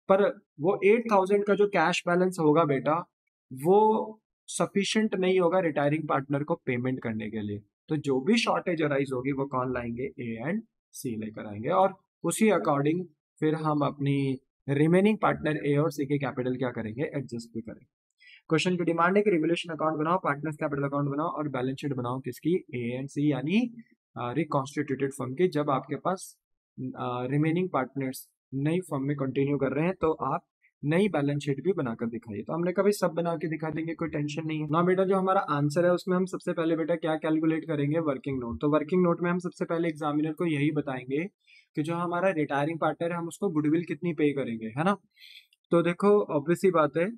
पर वो 8,000 का जो कैश बैलेंस होगा बेटा, वो सफिशिएंट नहीं होगा रिटायरिंग पार्टनर को पेमेंट करने के लिए। तो जो भी शॉर्टेज अराइज होगी वो कौन लाएंगे, ए एंड सी लेकर आएंगे। और उसी अकॉर्डिंग फिर हम अपनी रिमेनिंग पार्टनर ए और सी के कैपिटल क्या करेंगे, एडजस्ट भी करेंगे। क्वेश्चन की डिमांड है कि रिवोल्यूशन अकाउंट बनाओ, पार्टनर्स कैपिटल अकाउंट बनाओ और बैलेंस शीट बनाओ, किसकी, ए एंड सी, यानी रिकॉन्स्टिट्यूटेड फर्म की। जब आपके पास रिमेनिंग पार्टनर्स नई फर्म में कंटिन्यू कर रहे हैं, तो आप नई बैलेंस शीट भी बनाकर दिखाइए। तो हमने कभी सब बना के दिखा देंगे, कोई टेंशन नहीं है ना बेटा। जो हमारा आंसर है उसमें हम सबसे पहले बेटा क्या कैलकुलेट करेंगे, वर्किंग नोट। तो वर्किंग नोट में हम सबसे पहले एग्जामिनर को यही बताएंगे कि जो हमारा रिटायरिंग पार्टनर है हम उसको गुडविल कितनी पे करेंगे, है ना। तो देखो ऑब्वियस सी बात है,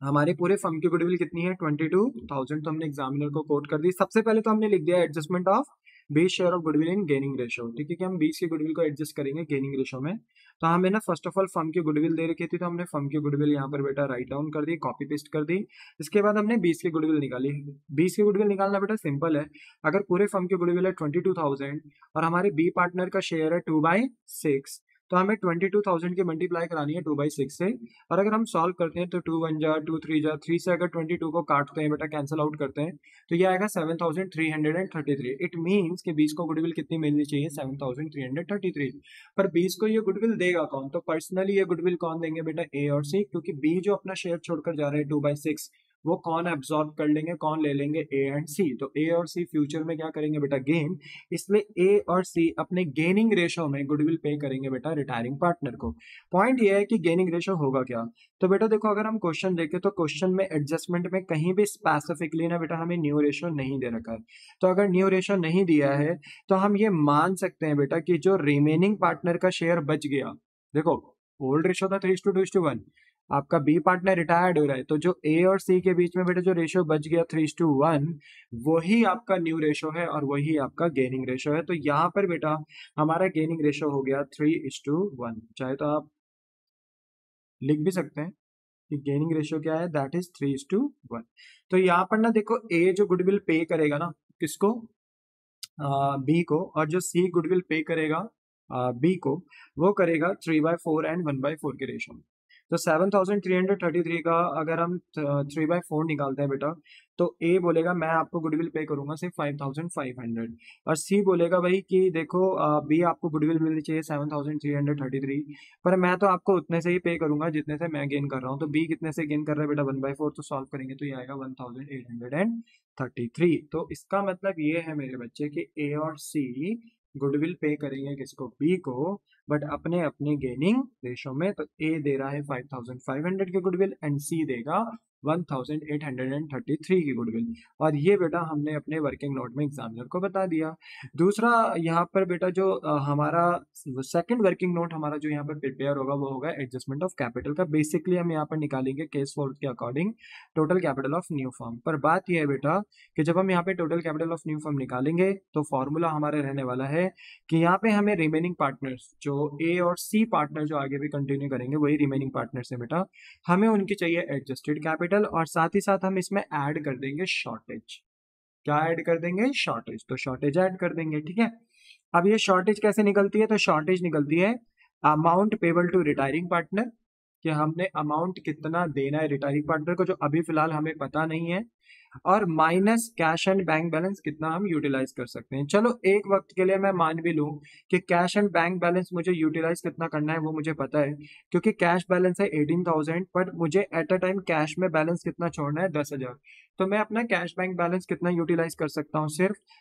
हमारे पूरे फर्म की गुडविल कितनी है, 22,000। तो हमने एग्जामिनर को कोट कर दी। सबसे पहले तो हमने लिख दिया adjustment of 20 share of goodwill in gaining ratio. ठीक है, कि हम 20 की गुडविल को एडजस्ट करेंगे गेनिंग रेशियो में। तो हमें ना फर्स्ट ऑफ ऑल फर्म की गुडविल दे रखी थी, तो हमने फर्म की गुडविल यहाँ पर बेटा राइट डाउन कर दी, कॉपी पेस्ट कर दी। इसके बाद हमने 20 की गुडविल निकाली। 20 की गुडविल निकालना बेटा सिंपल है। अगर पूरे फर्म की गुडविल है 22,000 और हमारे बी पार्टनर का शेयर है 2/6, तो हमें 22,000 की मल्टीप्लाई करानी है 2/6 से। और अगर हम सॉल्व करते हैं तो 2 1 जा 2 3 जा 3 से अगर 22 को काटते हैं बेटा, कैंसिल आउट करते हैं, तो ये आएगा 7,333। इट मीन्स कि 20 को गुडविल कितनी मिलनी चाहिए, 7,333। पर 20 को ये गुडविल देगा कौन, तो पर्सनली ये गुडविल कौन देंगे बेटा, ए और सी। क्योंकि बी जो अपना शेयर छोड़कर जा रहे हैं 2/6, वो कौन एब्जॉर्ब कर लेंगे, कौन ले लेंगे, ए एंड सी। तो ए और सी फ्यूचर में क्या करेंगे बेटा, गेन। इसलिए ए और सी अपने गेनिंग रेशो में गुडविल पे करेंगे बेटा रिटायरिंग पार्टनर को। पॉइंट ये है कि गेनिंग रेशो होगा क्या। तो बेटा देखो, अगर हम क्वेश्चन देखें तो क्वेश्चन में एडजस्टमेंट में कहीं भी स्पेसिफिकली ना बेटा हमें न्यू रेशो नहीं दे रखा है। तो अगर न्यू रेशो नहीं दिया है तो हम ये मान सकते हैं बेटा कि जो रिमेनिंग पार्टनर का शेयर बच गया, देखो ओल्ड रेशो था 3:2:1, आपका बी पार्टनर रिटायर्ड हो रहा है, तो जो ए और सी के बीच में बेटा जो रेशियो बच गया 3:1, वही आपका न्यू रेशो है और वही आपका गेनिंग रेशो है। तो यहाँ पर बेटा हमारा गेनिंग रेशो हो गया 3:1। चाहे तो आप लिख भी सकते हैं कि गेनिंग रेशियो क्या है, दैट इज 3:1। तो यहाँ पर ना देखो, ए जो गुडविल पे करेगा ना किसको, बी को, और जो सी गुडविल पे करेगा बी को, वो करेगा 3/4 एंड 1/4 के रेशो में। तो 7,333 का अगर हम 3/4 निकालते हैं बेटा, तो ए बोलेगा मैं आपको गुडविल पे करूंगा सिर्फ 5,500, और सी बोलेगा भाई कि देखो बी आपको गुडविल मिलनी चाहिए 7,333, पर मैं तो आपको उतने से ही पे करूंगा जितने से मैं गेन कर रहा हूँ। तो बी कितने से गेन कर रहा है बेटा, 1/4। तो सॉल्व करेंगे तो ये आएगा 1,833। तो इसका मतलब ये है मेरे बच्चे कि ए और सी गुडविल पे करेंगे किसको, बी को, बट अपने अपने गेनिंग रेशो में। तो ए दे रहा है 5,500 के गुडविल एंड सी देगा 1833 की गुडविल। और ये बेटा हमने अपने वर्किंग नोट में एग्जामिनर को बता दिया। दूसरा यहाँ पर बेटा जो हमारा सेकंड वर्किंग नोट हमारा जो यहाँ पर प्रिपेयर होगा वो होगा एडजस्टमेंट ऑफ कैपिटल का। बेसिकली हम यहाँ पर निकालेंगे केस 4 के according total capital of new firm. पर बात यह है बेटा कि जब हम यहाँ पे total capital of new firm निकालेंगे तो फॉर्मूला हमारे रहने वाला है कि यहाँ पे हमें रिमेनिंग पार्टनर्स जो ए और सी पार्टनर जो आगे भी कंटिन्यू करेंगे वही रिमेनिंग पार्टनर्स है बेटा, हमें उनकी चाहिए एडजस्टेड कैपिटल और साथ ही साथ हम इसमें ऐड कर देंगे शॉर्टेज। क्या ऐड कर देंगे? शॉर्टेज। तो शॉर्टेज ऐड कर देंगे, ठीक है। अब ये शॉर्टेज कैसे निकलती है? तो शॉर्टेज निकलती है amount payable to retiring partner, कि हमने अमाउंट कितना देना है रिटायरिंग पार्टनर को जो अभी फिलहाल हमें पता नहीं है, और minus cash and bank balance कितना हम यूटिलाइज कर सकते हैं। चलो एक वक्त के लिए मैं मान भी लूं कि कैश एंड बैंक बैलेंस मुझे यूटिलाइज कितना करना है वो मुझे पता है, क्योंकि कैश बैलेंस है 18,000, बट मुझे एट अ टाइम कैश में बैलेंस कितना छोड़ना है? 10,000। तो मैं अपना कैश बैंक बैलेंस कितना यूटिलाइज कर सकता हूँ?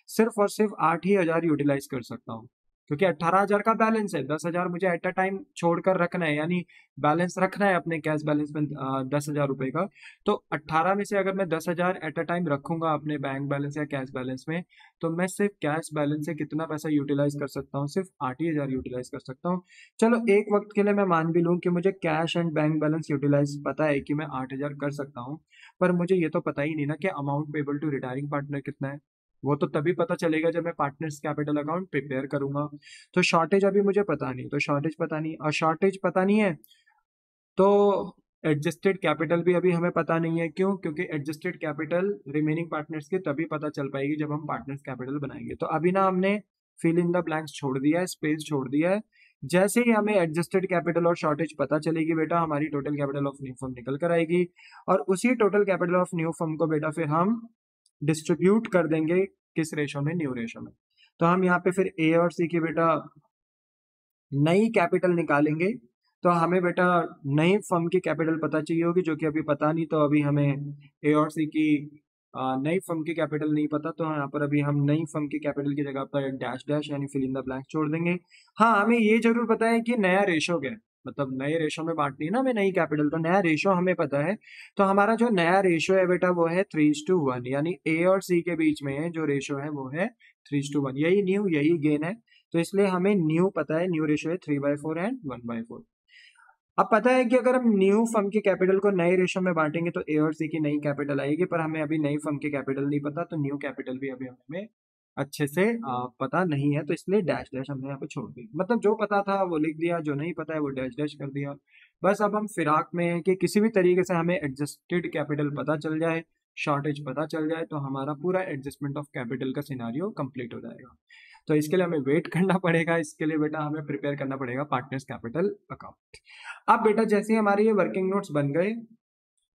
सिर्फ और सिर्फ 8,000 यूटिलाइज कर सकता हूँ, क्योंकि 18,000 का बैलेंस है, 10,000 मुझे एट अ टाइम छोड़कर रखना है, यानी बैलेंस रखना है अपने कैश बैलेंस में 10,000 रुपए का। तो 18 में से अगर मैं 10,000 एट अ टाइम रखूंगा अपने बैंक बैलेंस या कैश बैलेंस में, तो मैं सिर्फ कैश बैलेंस से कितना पैसा यूटिलाइज कर सकता हूँ? सिर्फ 8,000 यूटिलाइज कर सकता हूँ। चलो एक वक्त के लिए मैं मान भी लूँ कि मुझे cash and bank balance utilise पता है कि मैं 8,000 कर सकता हूँ, पर मुझे ये तो पता ही नहीं ना कि amount payable to retiring partner कितना है। वो तो तभी पता चलेगा जब मैं पार्टनर्स कैपिटल अकाउंट प्रिपेयर करूंगा। तो शॉर्टेज अभी मुझे पता नहीं, तो शॉर्टेज पता नहीं, और शॉर्टेज पता नहीं है तो एडजस्टेड कैपिटल भी अभी हमें पता नहीं है। क्यों? क्योंकि एडजस्टेड कैपिटल रिमेनिंग पार्टनर्स की तभी पता चल पाएगी जब हम पार्टनर्स कैपिटल बनाएंगे। तो अभी ना हमने फिल इन द ब्लैंक्स छोड़ दिया है, स्पेस छोड़ दिया है। जैसे ही हमें एडजस्टेड कैपिटल और शॉर्टेज पता चलेगी बेटा, हमारी total capital of new firm निकल कर आएगी, और उसी total capital of new firm को बेटा फिर हम डिस्ट्रीब्यूट कर देंगे किस रेशो में? न्यू रेशो में। तो हम यहाँ पे फिर ए और सी की बेटा नई कैपिटल निकालेंगे। तो हमें बेटा नई फर्म की कैपिटल पता चाहिए होगी, जो कि अभी पता नहीं, तो अभी हमें ए और सी की नई फर्म की कैपिटल नहीं पता, तो यहाँ पर अभी हम नई फर्म की कैपिटल की जगह पर डैश डैश यानी फिल इन द ब्लैंक छोड़ देंगे। हाँ, हमें ये जरूर पता है कि नया रेशो क्या है, मतलब नए रेशो में बांटनी है ना हमें नई कैपिटल, तो नया रेशो हमें पता है। तो हमारा जो नया रेशो है बेटा वो है 3:1, यानी ए और सी के बीच में जो रेशो है वो है 3:1। यही न्यू, यही गेन है, तो इसलिए हमें न्यू पता है, न्यू रेशो है 3/4 एंड 1/4। अब पता है कि अगर हम न्यू फर्म की कैपिटल को नए रेशो में बांटेंगे तो ए और सी की नई कैपिटल आएगी, पर हमें अभी नई फर्म की कैपिटल नहीं पता, तो न्यू कैपिटल भी अभी हमें अच्छे से पता नहीं है, तो इसलिए डैश डैश हमने यहाँ पे छोड़ दी। मतलब जो पता था वो लिख दिया, जो नहीं पता है वो डैश डैश कर दिया। बस अब हम फिराक में हैं कि किसी भी तरीके से हमें एडजस्टेड कैपिटल पता चल जाए, शॉर्टेज पता चल जाए, तो हमारा पूरा एडजस्टमेंट ऑफ कैपिटल का सिनारियो कंप्लीट हो जाएगा। तो इसके लिए हमें वेट करना पड़ेगा, इसके लिए बेटा हमें प्रिपेयर करना पड़ेगा पार्टनर्स कैपिटल अकाउंट। अब बेटा जैसे ही हमारे ये वर्किंग नोट्स बन गए,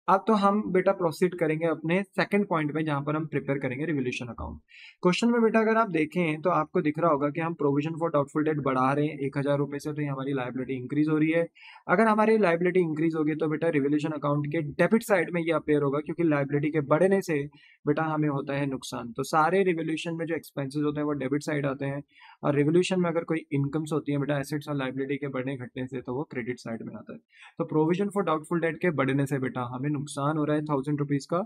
अब तो हम बेटा प्रोसीड करेंगे अपने सेकंड पॉइंट में, जहां पर हम प्रिपेयर करेंगे रिवोल्यूशन अकाउंट। क्वेश्चन में बेटा अगर आप देखें तो आपको दिख रहा होगा कि हम प्रोविजन फॉर डाउटफुल डेट बढ़ा रहे हैं 1,000 रुपए से, तो ये हमारी लाइबिलिटी इंक्रीज हो रही है। अगर हमारी लाइबिलिटी इंक्रीज होगी तो बेटा रिवोल्यूशन अकाउंट के डेबिट साइड में ये अपेयर होगा, क्योंकि लाइबिलिटी के बढ़ने से बेटा हमें होता है नुकसान। तो सारे रिवोल्यूशन में जो एक्सपेंसेस होते हैं वो डेबिट साइड आते हैं, और रिवोल्यूशन में अगर कोई इनकम्स होती है बेटा एसेट्स और लाइबिलिटी के बढ़ने घटने से, तो वो क्रेडिट साइड में आता है। तो प्रोविजन फॉर डाउटफुल डेट के बढ़ने से बेटा हमें नुकसान हो रहा है 1,000 रुपीज का,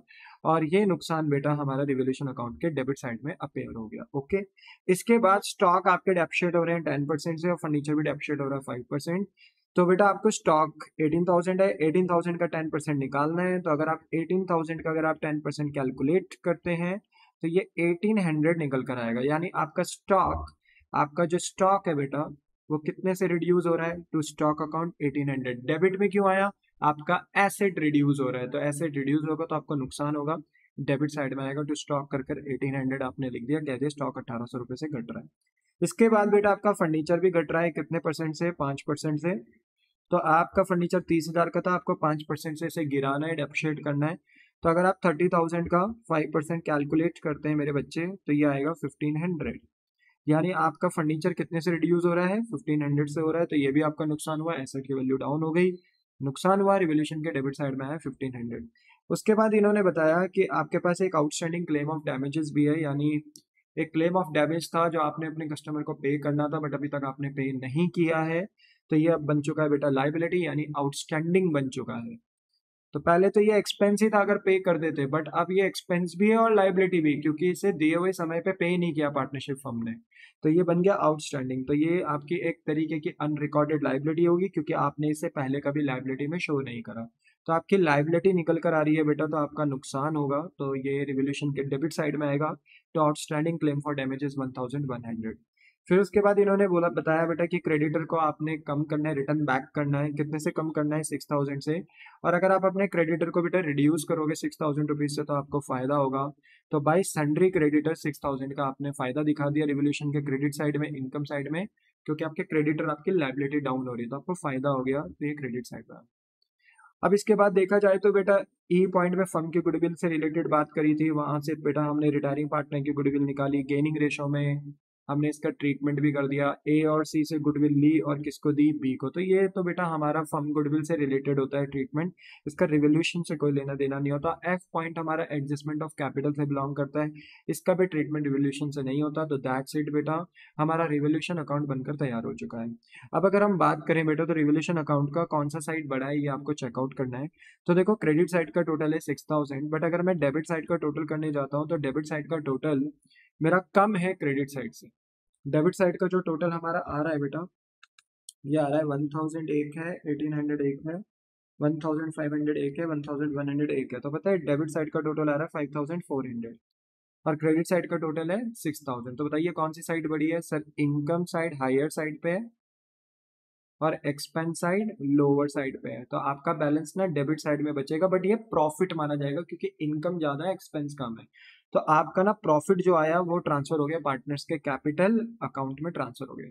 और ये नुकसान बेटा हमारा रिवोल्यूशन अकाउंट के डेबिट साइड में अपेयर हो गया। ओके, इसके बाद स्टॉक आपके डेप्रिशिएट हो रहे हैं 10% से, और फर्नीचर भी डेप्रिशिएट हो रहा है 5%। तो बेटा आपको स्टॉक 18,000 है, 18,000 का 10% निकालना है। तो अगर आप 18,000 का अगर आप 10% कैलकुलेट करते हैं तो ये 1,800 निकल कर आएगा, यानी आपका स्टॉक, आपका जो स्टॉक है बेटा वो कितने से रिड्यूस हो रहा है? To stock account 1,800। डेबिट में क्यों आया? आपका एसेट रिड्यूस हो रहा है, तो एसेट रिड्यूस होगा तो आपको नुकसान होगा, डेबिट साइड में आएगा। टू स्टॉक कर 1,800 आपने लिख दिया, कह दिया स्टॉक 1,800 रुपए से घट रहा है। इसके बाद बेटा आपका फर्नीचर भी घट रहा है, कितने परसेंट से? 5% से। तो आपका फर्नीचर 30,000 का था, आपको 5% से इसे गिराना है, डेप्रिशिएट करना है। तो अगर आप 30,000 का 5% कैलकुलेट करते हैं मेरे बच्चे, तो ये आएगा 1,500। यानी आपका फर्नीचर कितने से रिड्यूस हो रहा है? 1,500 से हो रहा है, तो ये भी आपका नुकसान हुआ, एसेट की वैल्यू डाउन हो गई, नुकसान हुआ, रिवोल्यूशन के डेबिट साइड में आया 1,500। उसके बाद इन्होंने बताया कि आपके पास एक आउटस्टैंडिंग क्लेम ऑफ डैमेजेस भी है, यानी एक क्लेम ऑफ डैमेज था जो आपने अपने कस्टमर को पे करना था, बट अभी तक आपने पे नहीं किया है, तो ये अब बन चुका है बेटा लाइबिलिटी, यानी आउटस्टैंडिंग बन चुका है। तो पहले तो ये एक्सपेंस ही था अगर पे कर देते, बट अब ये एक्सपेंस भी है और लाइबिलिटी भी, क्योंकि इसे दिए हुए समय पे पे नहीं किया पार्टनरशिप फर्म ने, तो ये बन गया आउटस्टैंडिंग। तो ये आपकी एक तरीके की अनरिकॉर्डेड लाइबिलिटी होगी, क्योंकि आपने इसे पहले कभी लाइबिलिटी में शो नहीं करा। तो आपकी लाइबिलिटी निकल कर आ रही है बेटा, तो आपका नुकसान होगा, तो ये रिवोल्यूशन के डेबिट साइड में आएगा। तो आउटस्टैंडिंग क्लेम फॉर डैमेजेस 1100। फिर उसके बाद इन्होंने बोला बताया बेटा कि क्रेडिटर को आपने कम करना है, रिटर्न बैक करना है, कितने से कम करना है, 6000 से। और अगर आप अपने क्रेडिटर को बेटा रिड्यूस करोगे 6000 रुपीज से, तो आपको फायदा होगा। तो बाई सन्ड्री क्रेडिटर 6000 का आपने फायदा दिखा दिया रिवोल्यूशन के क्रेडिट साइड में, इनकम साइड में, क्योंकि आपके क्रेडिटर आपकी लाइबिलिटी डाउन हो रही है, तो आपको फायदा हो गया, तो ये क्रेडिट साइड में। अब इसके बाद देखा जाए तो बेटा ई पॉइंट में फर्म की गुडविल से रिलेटेड बात करी थी, वहां से बेटा हमने रिटायरिंग पार्टनर की गुडविल निकाली, गेनिंग रेशो में हमने इसका ट्रीटमेंट भी कर दिया, ए और सी से गुडविल ली और किसको दी, बी को। तो ये तो बेटा हमारा फर्म गुडविल से रिलेटेड होता है ट्रीटमेंट, इसका रिवोल्यूशन से कोई लेना देना नहीं होता। एफ पॉइंट हमारा एडजस्टमेंट ऑफ कैपिटल से बिलोंग करता है, इसका भी ट्रीटमेंट रिवोल्यूशन से नहीं होता। तो दैट्स इट बेटा, हमारा रिवोल्यूशन अकाउंट बनकर तैयार हो चुका है। अब अगर हम बात करें बेटा, तो रिवोल्यूशन अकाउंट का कौन सा साइड बड़ा है ये आपको चेकआउट करना है। तो देखो क्रेडिट साइड का टोटल है 6000, बट अगर मैं डेबिट साइड का टोटल करने जाता हूँ, तो डेबिट साइड का टोटल मेरा कम है क्रेडिट साइड से। डेबिट साइड का जो टोटल हमारा आ रहा है बेटा, ये आ रहा है 1000 एक है, 1800 एक है, 1500 एक है, 1100 एक है। तो पता है डेबिट साइड का टोटल आ रहा है 5400 और क्रेडिट साइड का टोटल है 6000। तो बताइए कौन सी साइड बड़ी है sir? Income side higher side पे है और एक्सपेंस साइड लोअर साइड पे है। तो आपका बैलेंस ना डेबिट साइड में बचेगा, बट ये प्रॉफिट माना जाएगा क्योंकि इनकम ज्यादा है, एक्सपेंस कम है। तो आपका ना प्रॉफिट जो आया वो ट्रांसफर हो गया पार्टनर्स के कैपिटल अकाउंट में, ट्रांसफर हो गया।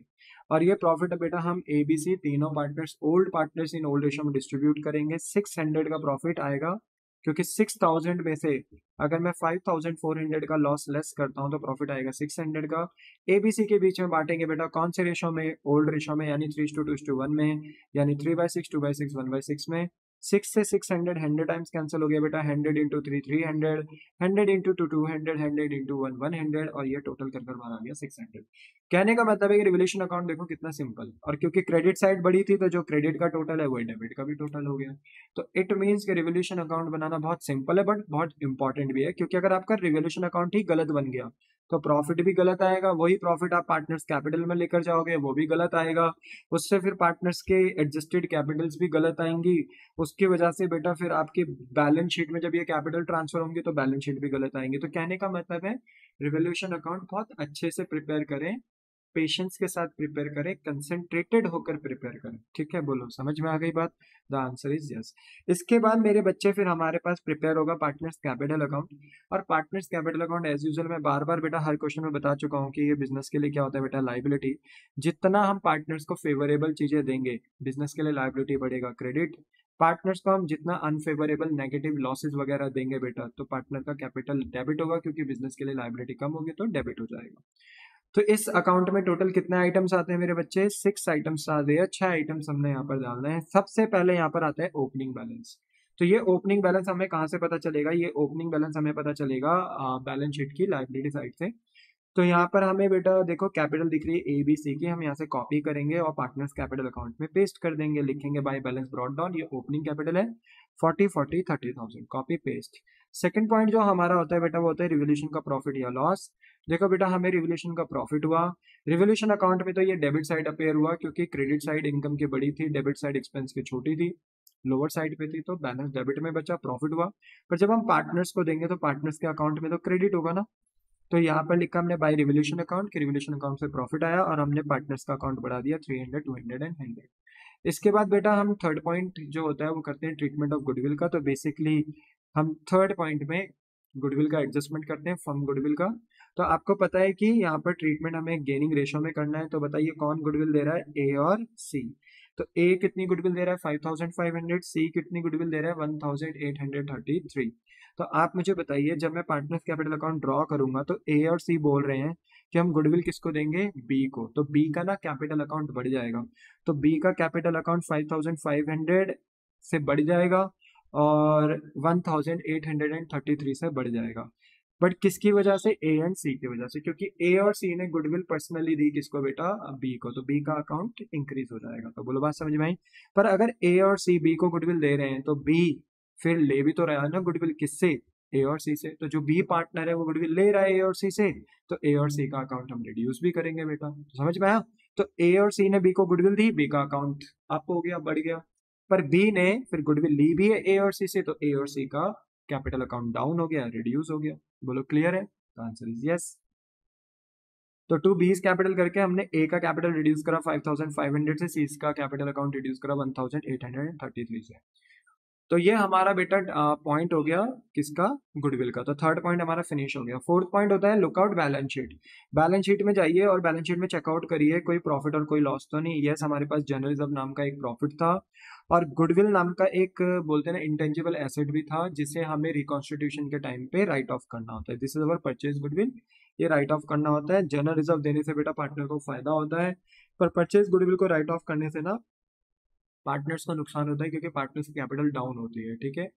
और ये प्रॉफिट बेटा हम एबीसी तीनों partners, old partners in old ratio में डिस्ट्रीब्यूट करेंगे। 600 का प्रॉफिट आएगा, क्योंकि 6000 में से अगर मैं 5400 का लॉस लेस करता हूं तो प्रॉफिट आएगा 600 का। एबीसी के बीच में बांटेंगे बेटा कौन से रेशो में? ओल्ड रेशो में, यानी 3:2:1 में, यानी 3/6 2/6 1/6 में। 6 से 600 100 टाइम्स कैंसिल हो गया बेटा, 100 इंटू 3 300, 100 इंटू 2 200, 100 इंटू 1 100, और ये टोटल कर बना गया 600। कहने का मतलब है कि रिवोल्यूशन अकाउंट देखो कितना सिंपल, और क्योंकि क्रेडिट साइड बड़ी थी तो जो क्रेडिट का टोटल है वही डेबिट का भी टोटल हो गया। तो इट मीन्स कि रिवोल्यूशन अकाउंट बनाना बहुत सिंपल है, बट बहुत इंपॉर्टेंट भी है, क्योंकि अगर आपका रिवोल्यूशन अकाउंट ही गलत बन गया तो प्रॉफिट भी गलत आएगा, वही प्रॉफिट आप पार्टनर्स कैपिटल में लेकर जाओगे वो भी गलत आएगा, उससे फिर पार्टनर्स के एडजस्टेड कैपिटल्स भी गलत आएंगी, उसकी वजह से बेटा फिर आपकी बैलेंस शीट में जब ये कैपिटल ट्रांसफर होंगे तो बैलेंस शीट भी गलत आएंगे। तो कहने का मतलब है रिवोल्यूशन अकाउंट बहुत अच्छे से प्रिपेयर करें, पेशेंस के साथ प्रिपेयर करें, कंसंट्रेटेड होकर प्रिपेयर करें। ठीक है, बोलो समझ में आ गई बात? The answer is yes. इसके बाद मेरे बच्चे फिर हमारे पास प्रिपेयर होगा पार्टनर्स कैपिटल अकाउंट। और partners capital account as usual मैं बार बार बेटा हर क्वेश्चन में बता चुका हूँ कि ये बिजनेस के लिए क्या होता है बेटा, लाइबिलिटी। जितना हम पार्टनर्स को फेवरेबल चीजें देंगे बिजनेस के लिए लाइबिलिटी बढ़ेगा, क्रेडिट। पार्टनर्स को हम जितना अनफेवरेबल नेगेटिव लॉसेज वगैरह देंगे बेटा, तो पार्टनर का कैपिटल डेबिट होगा, क्योंकि बिजनेस के लिए लाइबिलिटी कम होगी तो डेबिट हो जाएगा। तो इस अकाउंट में टोटल कितने आइटम्स आते हैं मेरे बच्चे? 6 आइटम्स आते हैं, 6 आइटम्स हमने यहाँ पर डालना है। सबसे पहले यहाँ पर आता है ओपनिंग बैलेंस। तो ये ओपनिंग बैलेंस हमें कहाँ से पता चलेगा? ये ओपनिंग बैलेंस हमें पता चलेगा बैलेंस शीट की लाइबिलिटी साइड से। तो यहाँ पर हमें बेटा देखो कैपिटल दिख रही है ABC की, हम यहाँ से कॉपी करेंगे और पार्टनर्स कैपिटल अकाउंट में पेस्ट कर देंगे, लिखेंगे बाय बैलेंस ब्रॉट डाउन, ये ओपनिंग कैपिटल है 40 40 30,000, कॉपी पेस्ट। सेकंड पॉइंट जो हमारा होता है बेटा वो होता है रिवोल्यूशन का प्रॉफिट या लॉस। देखो बेटा हमें रिवोल्यूशन का प्रॉफिट हुआ, रिवोल्यूशन अकाउंट में तो ये डेबिट साइड अपेयर हुआ, क्योंकि क्रेडिट साइड इनकम की बड़ी थी, डेबिट साइड एक्सपेंस की छोटी थी, लोअर साइड पे थी, तो बैलेंस डेबिट में बचा, प्रॉफिट हुआ। पर जब हम पार्टनर्स को देंगे तो पार्टनर्स के अकाउंट में तो क्रेडिट होगा ना। तो यहाँ पर लिखा हमने बाय रिवोल्यूशन अकाउंट, कि रिवोल्यूशन अकाउंट से प्रॉफिट आया और हमने पार्टनर्स का अकाउंट बढ़ा दिया 300 200 एंड 100। इसके बाद बेटा हम थर्ड पॉइंट जो होता है वो करते हैं ट्रीटमेंट ऑफ गुडविल का। तो बेसिकली हम थर्ड पॉइंट में गुडविल का एडजस्टमेंट करते हैं, फर्म गुडविल का। तो आपको पता है कि यहाँ पर ट्रीटमेंट हमें गेनिंग रेशो में करना है। तो बताइए कौन गुडविल दे रहा है, ए और सी। तो ए कितनी गुडविल दे रहा है 5500, सी कितनी गुडविल दे रहा है 1833। तो आप मुझे बताइए जब मैं पार्टनर्स कैपिटल अकाउंट ड्रॉ करूंगा तो ए और सी बोल रहे हैं कि हम गुडविल किसको देंगे, बी को। तो बी का ना कैपिटल अकाउंट बढ़ जाएगा, तो बी का कैपिटल अकाउंट 5500 से बढ़ जाएगा और 1833 से बढ़ जाएगा। बट किसकी वजह से? ए एंड सी की वजह से, क्योंकि ए और सी ने गुडविल पर्सनली दी किसको बेटा, बी को, तो बी का अकाउंट इंक्रीज हो जाएगा। तो बोलो बात समझ में आई? पर अगर ए और सी बी को गुडविल दे रहे हैं तो बी फिर ले भी तो रहा है ना गुडविल किससे, ए और सी से। तो जो बी पार्टनर है वो गुडविल ले रहा है ए और सी से, तो ए और सी का अकाउंट हम रिड्यूस भी करेंगे बेटा, समझ में आया। तो ए और सी ने बी को गुडविल दी, बी का अकाउंट अप हो गया, बढ़ गया। पर बी ने फिर गुडविल ली भी है ए और सी से, तो ए और सी का कैपिटल अकाउंट डाउन हो गया, रिड्यूस हो गया। बोलो क्लियर है, आंसर इज यस। तो टू बीस कैपिटल करके हमने ए का कैपिटल रिड्यूस करा 5500 से, सी का कैपिटल अकाउंट रिड्यूस करा 1833 से। तो ये हमारा बेटा पॉइंट हो गया किसका, गुडविल का। तो थर्ड पॉइंट हमारा फिनिश हो गया। फोर्थ पॉइंट होता है lookout balance sheet. Balance sheet में जाइए और बैलेंस शीट में चेकआउट करिए कोई प्रॉफिट और कोई लॉस तो नहीं। यस, हमारे पास जनरल रिजर्व नाम का एक प्रॉफिट था और गुडविल नाम का एक बोलते हैं ना इंटेंजिबल एसेट भी था, जिसे हमें रिकॉन्स्टिट्यूशन के टाइम पे राइट ऑफ करना होता है। This is our purchase goodwill, ये राइट ऑफ करना होता है। जनरल रिजर्व देने से बेटा पार्टनर को फायदा होता है, पर परचेज गुडविल को राइट ऑफ करने से ना पार्टनर्स को नुकसान होता है, क्योंकि पार्टनर्स की कैपिटल डाउन होती है, ठीक है।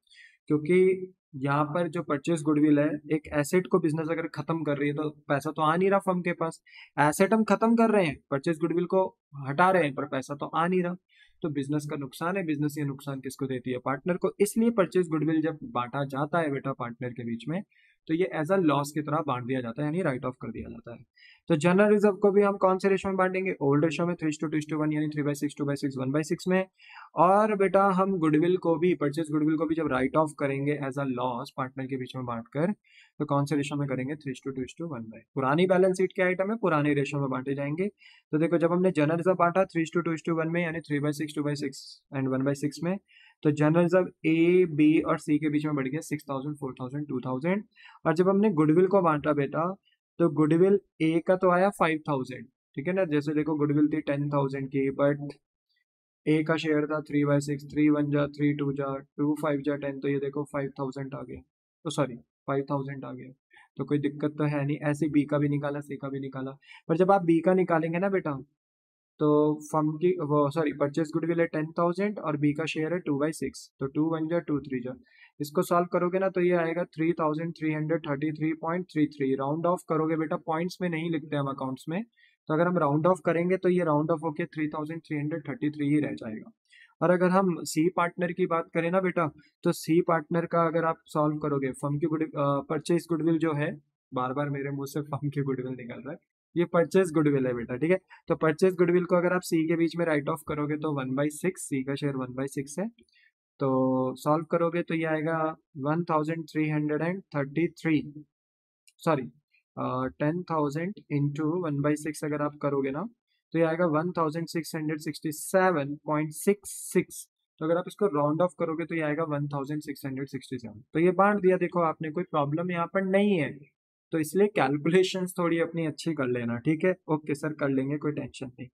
क्योंकि यहाँ पर जो परचेज गुडविल है, एक एसेट को बिजनेस अगर खत्म कर रही है तो पैसा तो आ नहीं रहा फर्म के पास। एसेट हम खत्म कर रहे हैं, परचेज गुडविल को हटा रहे हैं, पर पैसा तो आ नहीं रहा। तो बिजनेस का नुकसान है, बिजनेस ये नुकसान किसको देती है, पार्टनर को। इसलिए परचेज गुडविल जब बांटा जाता है बेटा पार्टनर के बीच में, तो ये एज अ लॉस की तरह बांट दिया जाता है, यानी राइट ऑफ कर दिया जाता है। तो जनरल रिजर्व को भी हम कौन से रेशो में बांटेंगे, ओल्ड रेशो में 3:2:1, यानी 3/6 2/6 1/6 में। और बेटा हम गुडविल को भी, परचेज गुडविल को भी जब राइट ऑफ करेंगे एज अ लॉस पार्टनर के बीच में बांटकर, तो कौन से रेशो में करेंगे, 3:2:1। पुरानी बैलेंस शीट के आइटम है, पुराने रेशो में बांटे जाएंगे। तो देखो जब हमने जनरल रिजर्व बांटा 3:2:1 में, यानी 3/6 2/6 एंड 1/6 में, तो जनरल रिजर्व ए बी और सी के बीच में बढ़ गया 6000 4000 2000। और जब हमने गुडविल को बांटा बेटा, तो गुडविल ए का तो आया 5000, ठीक है ना। जैसे देखो गुडविल थी 10,000 की, बट ए का शेयर था 3/6, 3 1 जा 3 2 जा 2 5 जा 10, तो ये देखो 5000 आ गया, तो सॉरी 5000 आ गया। तो कोई दिक्कत तो है नहीं, ऐसे बी का भी निकाला, सी का भी निकाला। पर जब आप बी का निकालेंगे ना बेटा, तो फर्म की वो सॉरी परचेज गुडविल है 10,000 और बी का शेयर है 2/6, तो 2 1 जा 2 3 जा। इसको सॉल्व करोगे ना तो ये आएगा 3333.33। राउंड ऑफ करोगे बेटा, पॉइंट्स में नहीं लिखते हम अकाउंट्स में, तो अगर हम राउंड ऑफ करेंगे तो ये राउंड ऑफ होके 3333 ही रह जाएगा। और अगर हम सी पार्टनर की बात करें ना बेटा, तो सी पार्टनर का अगर आप सॉल्व करोगे, फर्म की परचेज गुडविल जो है, बार बार मेरे मुंह से फर्म की गुडविल निकल रहा है, ये परचेज गुडविल है बेटा, ठीक है। तो परचेज गुडविल को अगर आप सी के बीच में राइट ऑफ करोगे तो 1/6, सी का शेयर 1/6 है। तो सॉल्व करोगे तो ये आएगा 1333, सॉरी 10,000 इंटू 1/6 अगर आप करोगे ना, तो ये आएगा 1667.66। तो अगर आप इसको राउंड ऑफ करोगे तो ये आएगा 1667। तो ये बांट दिया, देखो आपने, कोई प्रॉब्लम यहाँ पर नहीं है। तो इसलिए कैलकुलेशंस थोड़ी अपनी अच्छी कर लेना, ठीक है। ओके सर, कर लेंगे, कोई टेंशन नहीं।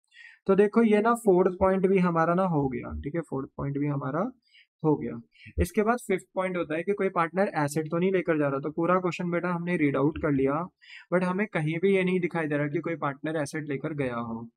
तो देखो ये ना फोर्थ पॉइंट भी हमारा ना हो गया, ठीक है, फोर्थ पॉइंट भी हमारा हो गया। इसके बाद फिफ्थ पॉइंट होता है कि कोई पार्टनर एसेट तो नहीं लेकर जा रहा। तो पूरा क्वेश्चन बेटा हमने रीड आउट कर लिया, बट हमें कहीं भी ये नहीं दिखाई दे रहा कि कोई पार्टनर एसेट लेकर गया हो।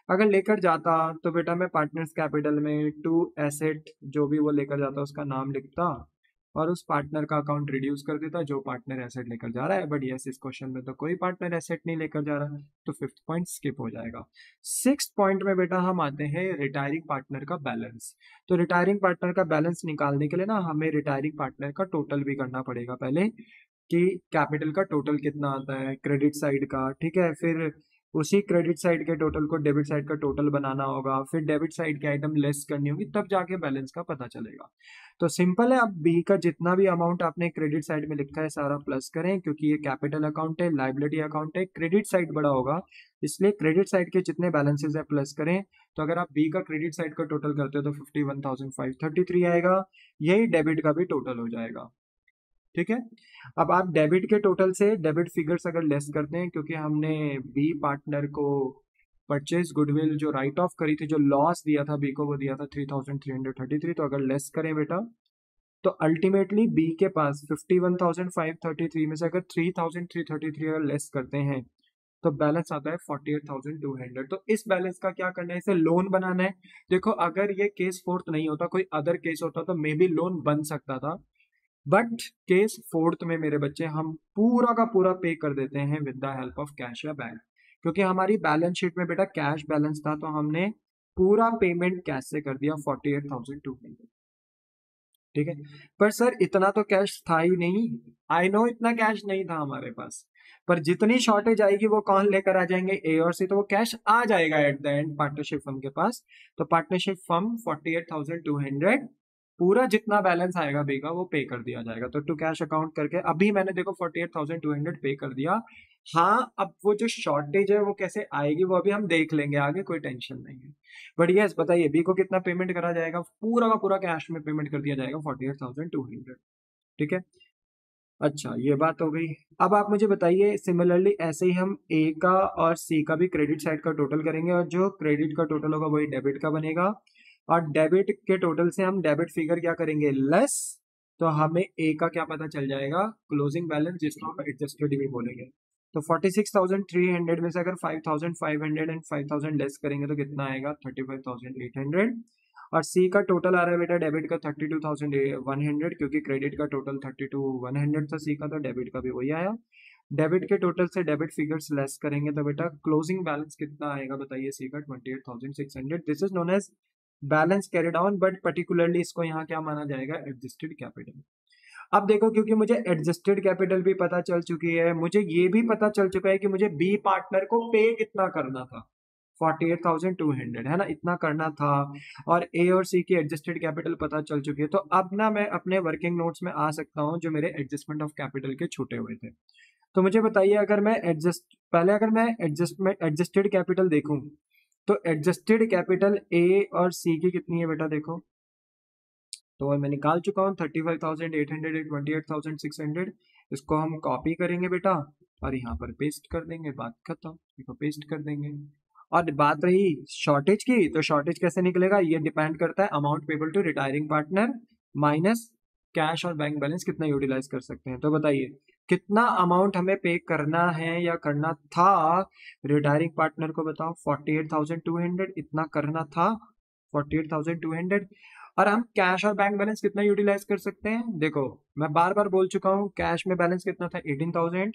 अगर लेकर जाता तो बेटा मैं पार्टनर्स कैपिटल में टू एसेट जो भी वो लेकर जाता उसका नाम लिखता और उस पार्टनर का अकाउंट रिड्यूस कर देता जो पार्टनर एसेट लेकर जा रहा है। बट यस, इस क्वेश्चन में तो कोई पार्टनर एसेट नहीं लेकर जा रहा, तो फिफ्थ पॉइंट स्किप हो जाएगा। सिक्स्थ पॉइंट में बेटा हम आते हैं रिटायरिंग पार्टनर का बैलेंस। तो रिटायरिंग पार्टनर का बैलेंस निकालने के लिए ना हमें रिटायरिंग पार्टनर का टोटल भी करना पड़ेगा पहले, कि कैपिटल का टोटल कितना आता है क्रेडिट साइड का, ठीक है। फिर उसी क्रेडिट साइड के टोटल को डेबिट साइड का टोटल बनाना होगा, फिर डेबिट साइड की आइटम लेस करनी होगी, तब जाके बैलेंस का पता चलेगा। तो सिंपल है, आप बी का जितना भी अमाउंट आपने क्रेडिट साइड में लिखा है सारा प्लस करें, क्योंकि ये कैपिटल अकाउंट है, लाइबिलिटी अकाउंट है, क्रेडिट साइड बड़ा होगा, इसलिए क्रेडिट साइड के जितने बैलेंसेस है प्लस करें। तो अगर आप बी का क्रेडिट साइड का टोटल करते हो तो 51,533 आएगा, यही डेबिट का भी टोटल हो जाएगा, ठीक है। अब आप डेबिट के टोटल से डेबिट फिगर्स अगर लेस करते हैं, क्योंकि हमने बी पार्टनर को परचेज गुडविल जो राइट ऑफ करी थी, जो लॉस दिया था बी को, वो दिया था 3,333। तो अगर लेस करें बेटा, तो अल्टीमेटली बी के पास 51,533 में से अगर 3,333 अगर लेस करते हैं तो बैलेंस आता है 48,200। तो इस बैलेंस का क्या करना है, इसे लोन बनाना है। देखो अगर ये केस फोर्थ नहीं होता, कोई अदर केस होता तो मे बी लोन बन सकता था, बट केस फोर्थ में मेरे बच्चे हम पूरा का पूरा पे कर देते हैं with the help of cash या बैंक, क्योंकि हमारी बैलेंस शीट में बेटा कैश बैलेंस था, तो हमने पूरा पेमेंट कैश से कर दिया 48,200, ठीक है। पर सर इतना तो कैश था ही नहीं। आई नो इतना कैश नहीं था हमारे पास, पर जितनी शॉर्टेज आएगी वो कौन लेकर आ जाएंगे, ए और सी, तो वो कैश आ जाएगा at the end partnership firm के पास। तो पार्टनरशिप फर्म 48,200 पूरा जितना बैलेंस आएगा बी का वो पे कर दिया जाएगा। तो टू कैश अकाउंट करके अभी मैंने देखो 48,200 पे कर दिया। हाँ, अब वो जो शॉर्टेज है वो कैसे आएगी वो अभी हम देख लेंगे आगे, कोई टेंशन नहीं है। बट यस बताइए बी को कितना पेमेंट करा जाएगा, पूरा का पूरा कैश में पेमेंट कर दिया जाएगा 48,200। ठीक है, अच्छा ये बात हो गई। अब आप मुझे बताइए सिमिलरली ऐसे ही हम ए का और सी का भी क्रेडिट साइड का टोटल करेंगे, और जो क्रेडिट का टोटल होगा वही डेबिट का बनेगा, और डेबिट के टोटल से हम डेबिट फिगर क्या करेंगे लेस, तो हमें ए का क्या पता चल जाएगा क्लोजिंग बैलेंस, जिसको हम एडजस्टेड भी बोलेंगे। तो 46,300 में से अगर 5,500 एंड 5,000 लेस करेंगे तो कितना आएगा 35,800। और सी का टोटल आ रहा है बेटा डेबिट का 32,100, क्योंकि क्रेडिट का टोटल 32,100 था सी का, तो डेबिट का भी वही आया। डेबिट के टोटल से डेबिट फिगर्स लेस करेंगे तो बेटा क्लोजिंग बैलेंस कितना आएगा बताइए सी का 28,600। This is known as balance carried on, but particularly इसको यहाँ क्या माना जाएगा एडजस्टेड कैपिटल। अब देखो क्योंकि मुझे एडजस्टेड कैपिटल भी पता चल चुकी है, मुझे ये भी पता चल चुका है कि मुझे बी पार्टनर को पे कितना करना था, 48,200 है ना, इतना करना था। और ए और सी की एडजस्टेड कैपिटल पता चल चुकी है, तो अब ना मैं अपने वर्किंग नोट्स में आ सकता हूँ जो मेरे एडजस्टमेंट ऑफ कैपिटल के छूटे हुए थे। तो मुझे बताइए अगर मैं एडजस्टेड कैपिटल देखूं, तो एडजस्टेड कैपिटल ए और सी की कितनी है बेटा देखो, तो मैं निकाल चुका हूँ 35,800 28,600। इसको हम कॉपी करेंगे बेटा और यहाँ पर पेस्ट कर देंगे, बात खत्म, इसको पेस्ट कर देंगे। और बात रही शॉर्टेज की, तो शॉर्टेज कैसे निकलेगा, ये डिपेंड करता है amount payable to retiring partner minus cash और बैंक बैलेंस कितना यूटिलाइज कर सकते हैं। तो बताइए कितना अमाउंट हमें पे करना है या करना था रिटायरिंग पार्टनर को, बताओ 48,200 इतना करना था, 48,200। और हम कैश और बैंक बैलेंस कितना यूटिलाइज कर सकते हैं, देखो मैं बार बार बोल चुका हूँ कैश में बैलेंस कितना था 18,000,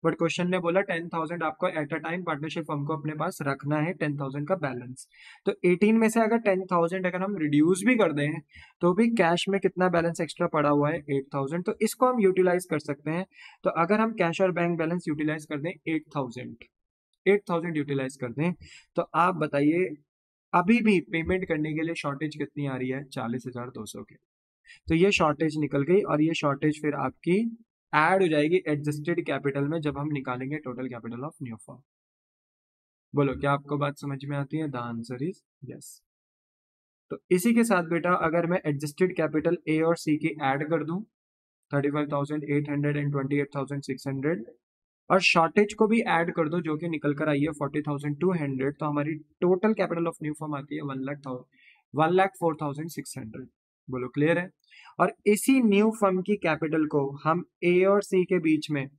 बट क्वेश्चन ने बोला 10,000 आपको at a time partnership firm को अपने पास रखना है, 10,000 का बैलेंस। तो 18 में से अगर 10,000 अगर हम रिड्यूस भी कर दें तो भी कैश में कितना बैलेंस एक्स्ट्रा पड़ा हुआ है 8,000, तो इसको हम यूटिलाइज कर सकते हैं। तो अगर हम कैश और बैंक बैलेंस यूटिलाइज कर दें 8,000 यूटिलाइज कर दें, तो आप बताइए अभी भी पेमेंट करने के लिए शॉर्टेज कितनी आ रही है 40,200 के। तो ये शॉर्टेज निकल गई, और ये शॉर्टेज फिर आपकी ऐड हो जाएगी एडजस्टेड कैपिटल में जब हम निकालेंगे total capital of new firm. बोलो क्या आपको बात समझ में आती है, द आंसर इज यस। तो इसी के साथ बेटा अगर मैं एडजस्टेड कैपिटल ए और सी की ऐड कर दूं 35,800 एंड 28,600, और शॉर्टेज को भी ऐड कर दो जो कि निकल कर आई है 40,200, तो हमारी total capital of new firm आती है 1,04,600। बोलो क्लियर है। और इसी न्यू फर्म की कैपिटल को हम ए और सी के बीच में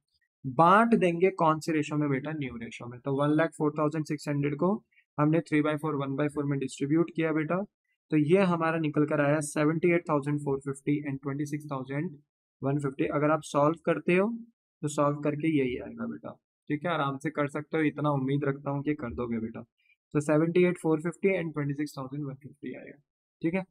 बांट देंगे कौन से रेशो में बेटा, न्यू रेशो में। तो 1,04,600 को हमने 3/4 1/4 में डिस्ट्रीब्यूट किया बेटा, तो ये हमारा निकल कर आया 78,450 एंड 26,150। अगर आप सॉल्व करते हो तो सॉल्व करके यही आएगा बेटा, ठीक है, आराम से कर सकते हो, इतना उम्मीद रखता हूँ कि कर दोगे बेटा। तो 78,450 एंड 26,150 आएगा, ठीक है।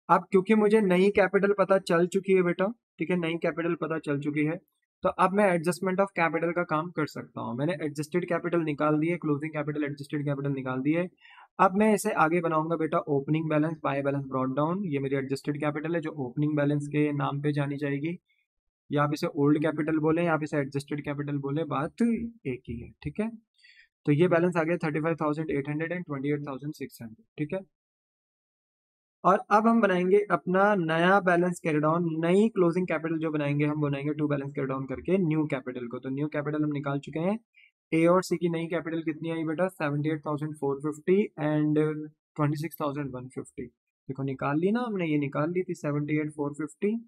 अब क्योंकि मुझे नई कैपिटल पता चल चुकी है बेटा, ठीक है, नई कैपिटल पता चल चुकी है, तो अब मैं एडजस्टमेंट ऑफ कैपिटल का काम कर सकता हूँ। मैंने एडजस्टेड कैपिटल निकाल दी है, क्लोजिंग कैपिटल एडजस्टेड कैपिटल निकाल दी है। अब मैं इसे आगे बनाऊंगा बेटा opening balance by balance brought down, ये मेरी एडजस्टेड कैपिटल है जो ओपनिंग बैलेंस के नाम पे जानी जाएगी, या आप इसे ओल्ड कैपिटल बोले या आप इसे एडजस्टेड कैपिटल बोले, बात एक ही है, ठीक है। तो ये बैलेंस आ गया 35,800 एंड 28,600, ठीक है। और अब हम बनाएंगे अपना नया बैलेंस कैरी डाउन, नई क्लोजिंग कैपिटल जो बनाएंगे हम बनाएंगे टू बैलेंस कैरी डाउन करके न्यू कैपिटल को। तो न्यू कैपिटल हम निकाल चुके हैं, ए और सी की नई कैपिटल कितनी आई बेटा 78,450 एंड 26,150। देखो निकाल ली ना हमने, ये निकाल ली थी 78,450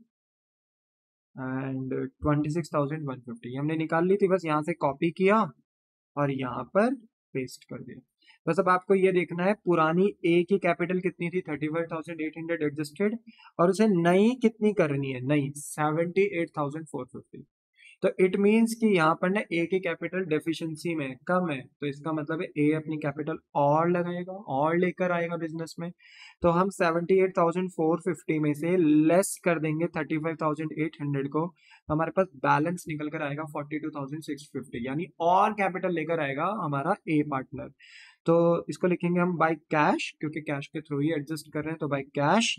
एंड 26,150 हमने निकाल ली थी, बस यहाँ से कॉपी किया और यहाँ पर पेस्ट कर दिया। बस अब आपको ये देखना है पुरानी ए की कैपिटल कितनी थी 35,800 एडजस्टेड, और उसे नई कितनी करनी है, नई 78,450। तो इट मीन्स कि यहाँ पर ना ए की कैपिटल डेफिशिएंसी में कम है, तो इसका मतलब है ए अपनी कैपिटल और लगाएगा और लेकर आएगा बिजनेस में। तो हम 78,450 में से लेस कर देंगे 35,800 को, हमारे पास बैलेंस निकल कर आएगा 42,650, यानी और कैपिटल लेकर आएगा हमारा ए पार्टनर। तो इसको लिखेंगे हम बाय कैश, क्योंकि कैश के थ्रू ही एडजस्ट कर रहे हैं, तो बाय कैश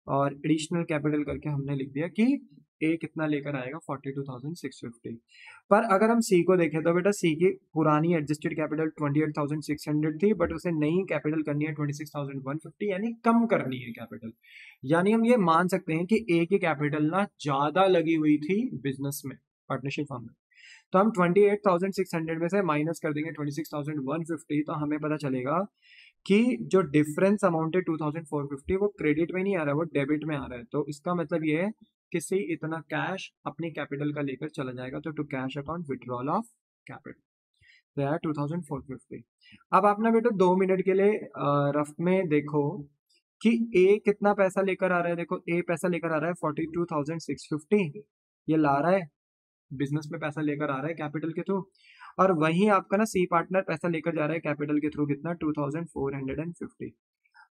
और एडिशनल कैपिटल करके हमने लिख दिया कि ए कितना लेकर आएगा 42,650। पर अगर हम सी को देखें तो बेटा सी की पुरानी एडजस्टेड कैपिटल 28,600 थी, बट उसे नई कैपिटल करनी है 26,150, यानी कम करनी है कैपिटल। यानी हम ये मान सकते हैं कि ए की कैपिटल ना ज्यादा लगी हुई थी बिजनेस में, पार्टनरशिप फॉर्म में। तो हम 28,600 में से माइनस कर देंगे 26,150, तो हमें पता चलेगा कि जो डिफरेंस अमाउंट है 2,450 वो क्रेडिट में नहीं आ रहा है, वो डेबिट में आ रहा है। तो इसका मतलब ये है कि सी इतना कैश अपनी कैपिटल का लेकर चला जाएगा, तो to cash account withdrawal of capital, तो यार 2,450। अब आप ना बेटा 2 मिनट के लिए रफ में देखो कि ए कितना पैसा लेकर आ रहा है। देखो ए पैसा लेकर आ रहा है 42,650, ये ला रहा है बिजनेस में, पैसा लेकर आ रहा है कैपिटल के थ्रू। और वहीं आपका ना सी पार्टनर पैसा लेकर जा रहा है कैपिटल के थ्रू, कितना 2,450।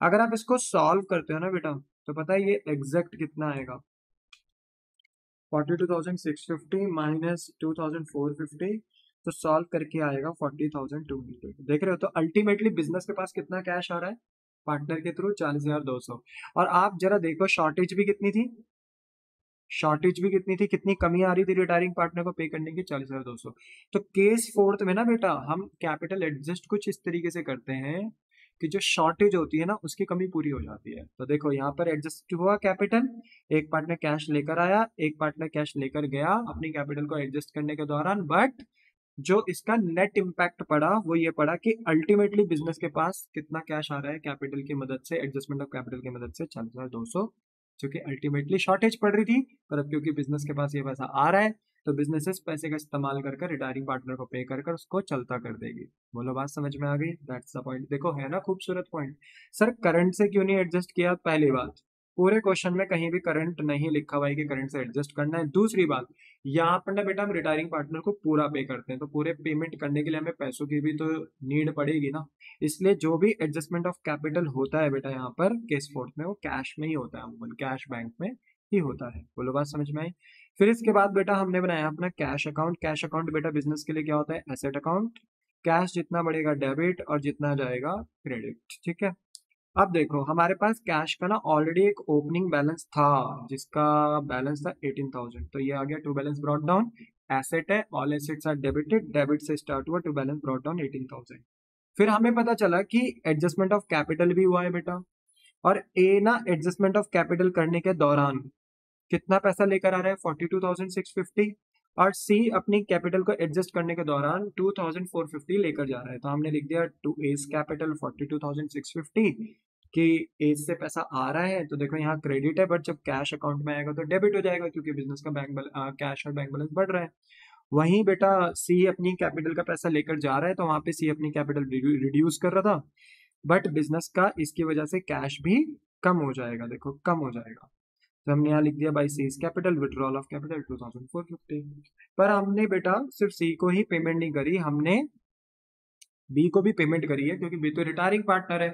अगर आप इसको सॉल्व करते हो ना बेटा, तो पता है ये एग्जैक्ट कितना आएगा, 42,650 माइनस 2,450, तो सॉल्व करके आएगा 40,200। देख रहे हो, तो अल्टीमेटली बिजनेस के पास कितना कैश आ रहा है पार्टनर के थ्रू, 40,200। और आप जरा देखो शॉर्टेज भी कितनी थी, शॉर्टेज भी कितनी थी, कितनी कमी आ रही थी रिटायरिंग पार्टनर को पे करने की, 40,200। तो केस फोर्थ में ना बेटा हम कैपिटल एडजस्ट कुछ इस तरीके से करते हैं कि जो शॉर्टेज होती है ना उसकी कमी पूरी हो जाती है। तो देखो यहाँ पर एडजस्ट हुआ कैपिटल, एक पार्टनर कैश लेकर आया, एक पार्टनर कैश लेकर गया अपनी कैपिटल को एडजस्ट करने के दौरान, बट जो इसका नेट इम्पैक्ट पड़ा वो ये पड़ा कि अल्टीमेटली बिजनेस के पास कितना कैश आ रहा है कैपिटल की मदद से, एडजस्टमेंट ऑफ कैपिटल की मदद से, 40,200, जो कि अल्टीमेटली शॉर्टेज पड़ रही थी, पर अब क्योंकि बिजनेस के पास ये पैसा आ रहा है तो बिजनेस इस पैसे का इस्तेमाल कर रिटायरिंग पार्टनर को पे कर उसको चलता कर देगी। बोलो बात समझ में आ गई? That's the point. देखो है ना खूबसूरत पॉइंट। सर करंट से क्यों नहीं एडजस्ट किया? पहली बात, पूरे क्वेश्चन में कहीं भी करंट नहीं लिखा हुआ है कि करंट से एडजस्ट करना है। दूसरी बात, यहाँ पर ना बेटा हम रिटायरिंग पार्टनर को पूरा पे करते हैं, तो पूरे पेमेंट करने के लिए हमें पैसों की भी तो नीड पड़ेगी ना, इसलिए जो भी एडजस्टमेंट ऑफ कैपिटल होता है बेटा यहाँ पर केस फोर्थ में वो कैश में ही होता है, अमूमन कैश बैंक में ही होता है। बोलो बात समझ में आई? फिर इसके बाद बेटा हमने बनाया अपना कैश अकाउंट। कैश अकाउंट बेटा बिजनेस के लिए क्या होता है? Asset account. कैश जितना बढ़ेगा डेबिट और जितना जाएगा क्रेडिट, ठीक है। अब देखो हमारे पास कैश का ना ऑलरेडी एक ओपनिंग बैलेंस था जिसका बैलेंस था 18,000, तो ये आ गया to balance brought down. Asset है, all assets are debited, debit से स्टार्ट हुआ, टू बैलेंस ब्रॉट डाउन 18,000। फिर हमें पता चला कि एडजस्टमेंट ऑफ कैपिटल भी हुआ है बेटा, और ए ना एडजस्टमेंट ऑफ कैपिटल करने के दौरान कितना पैसा लेकर आ रहा है 42,650, और सी अपनी कैपिटल को एडजस्ट करने के दौरान 2,450 लेकर जा रहा है। तो हमने लिख दिया टू एज कैपिटल 42,650 कि एज से पैसा आ रहा है, तो देखो यहाँ क्रेडिट है, बट जब कैश अकाउंट में आएगा तो डेबिट हो जाएगा क्योंकि बिजनेस का बैंक कैश और बैंक बैलेंस बढ़ रहा है। वहीं बेटा सी अपनी कैपिटल का पैसा लेकर जा रहा है, तो वहां पे सी अपनी कैपिटल रिड्यूस कर रहा था, बट बिजनेस का इसकी वजह से कैश भी कम हो जाएगा, देखो कम हो जाएगा। तो हमने यहाँ लिख दिया by seize capital withdrawal of capital 2,450। पर हमने बेटा सिर्फ सी को ही पेमेंट नहीं करी, हमने बी को भी पेमेंट करी है, क्योंकि बी तो रिटायरिंग पार्टनर है,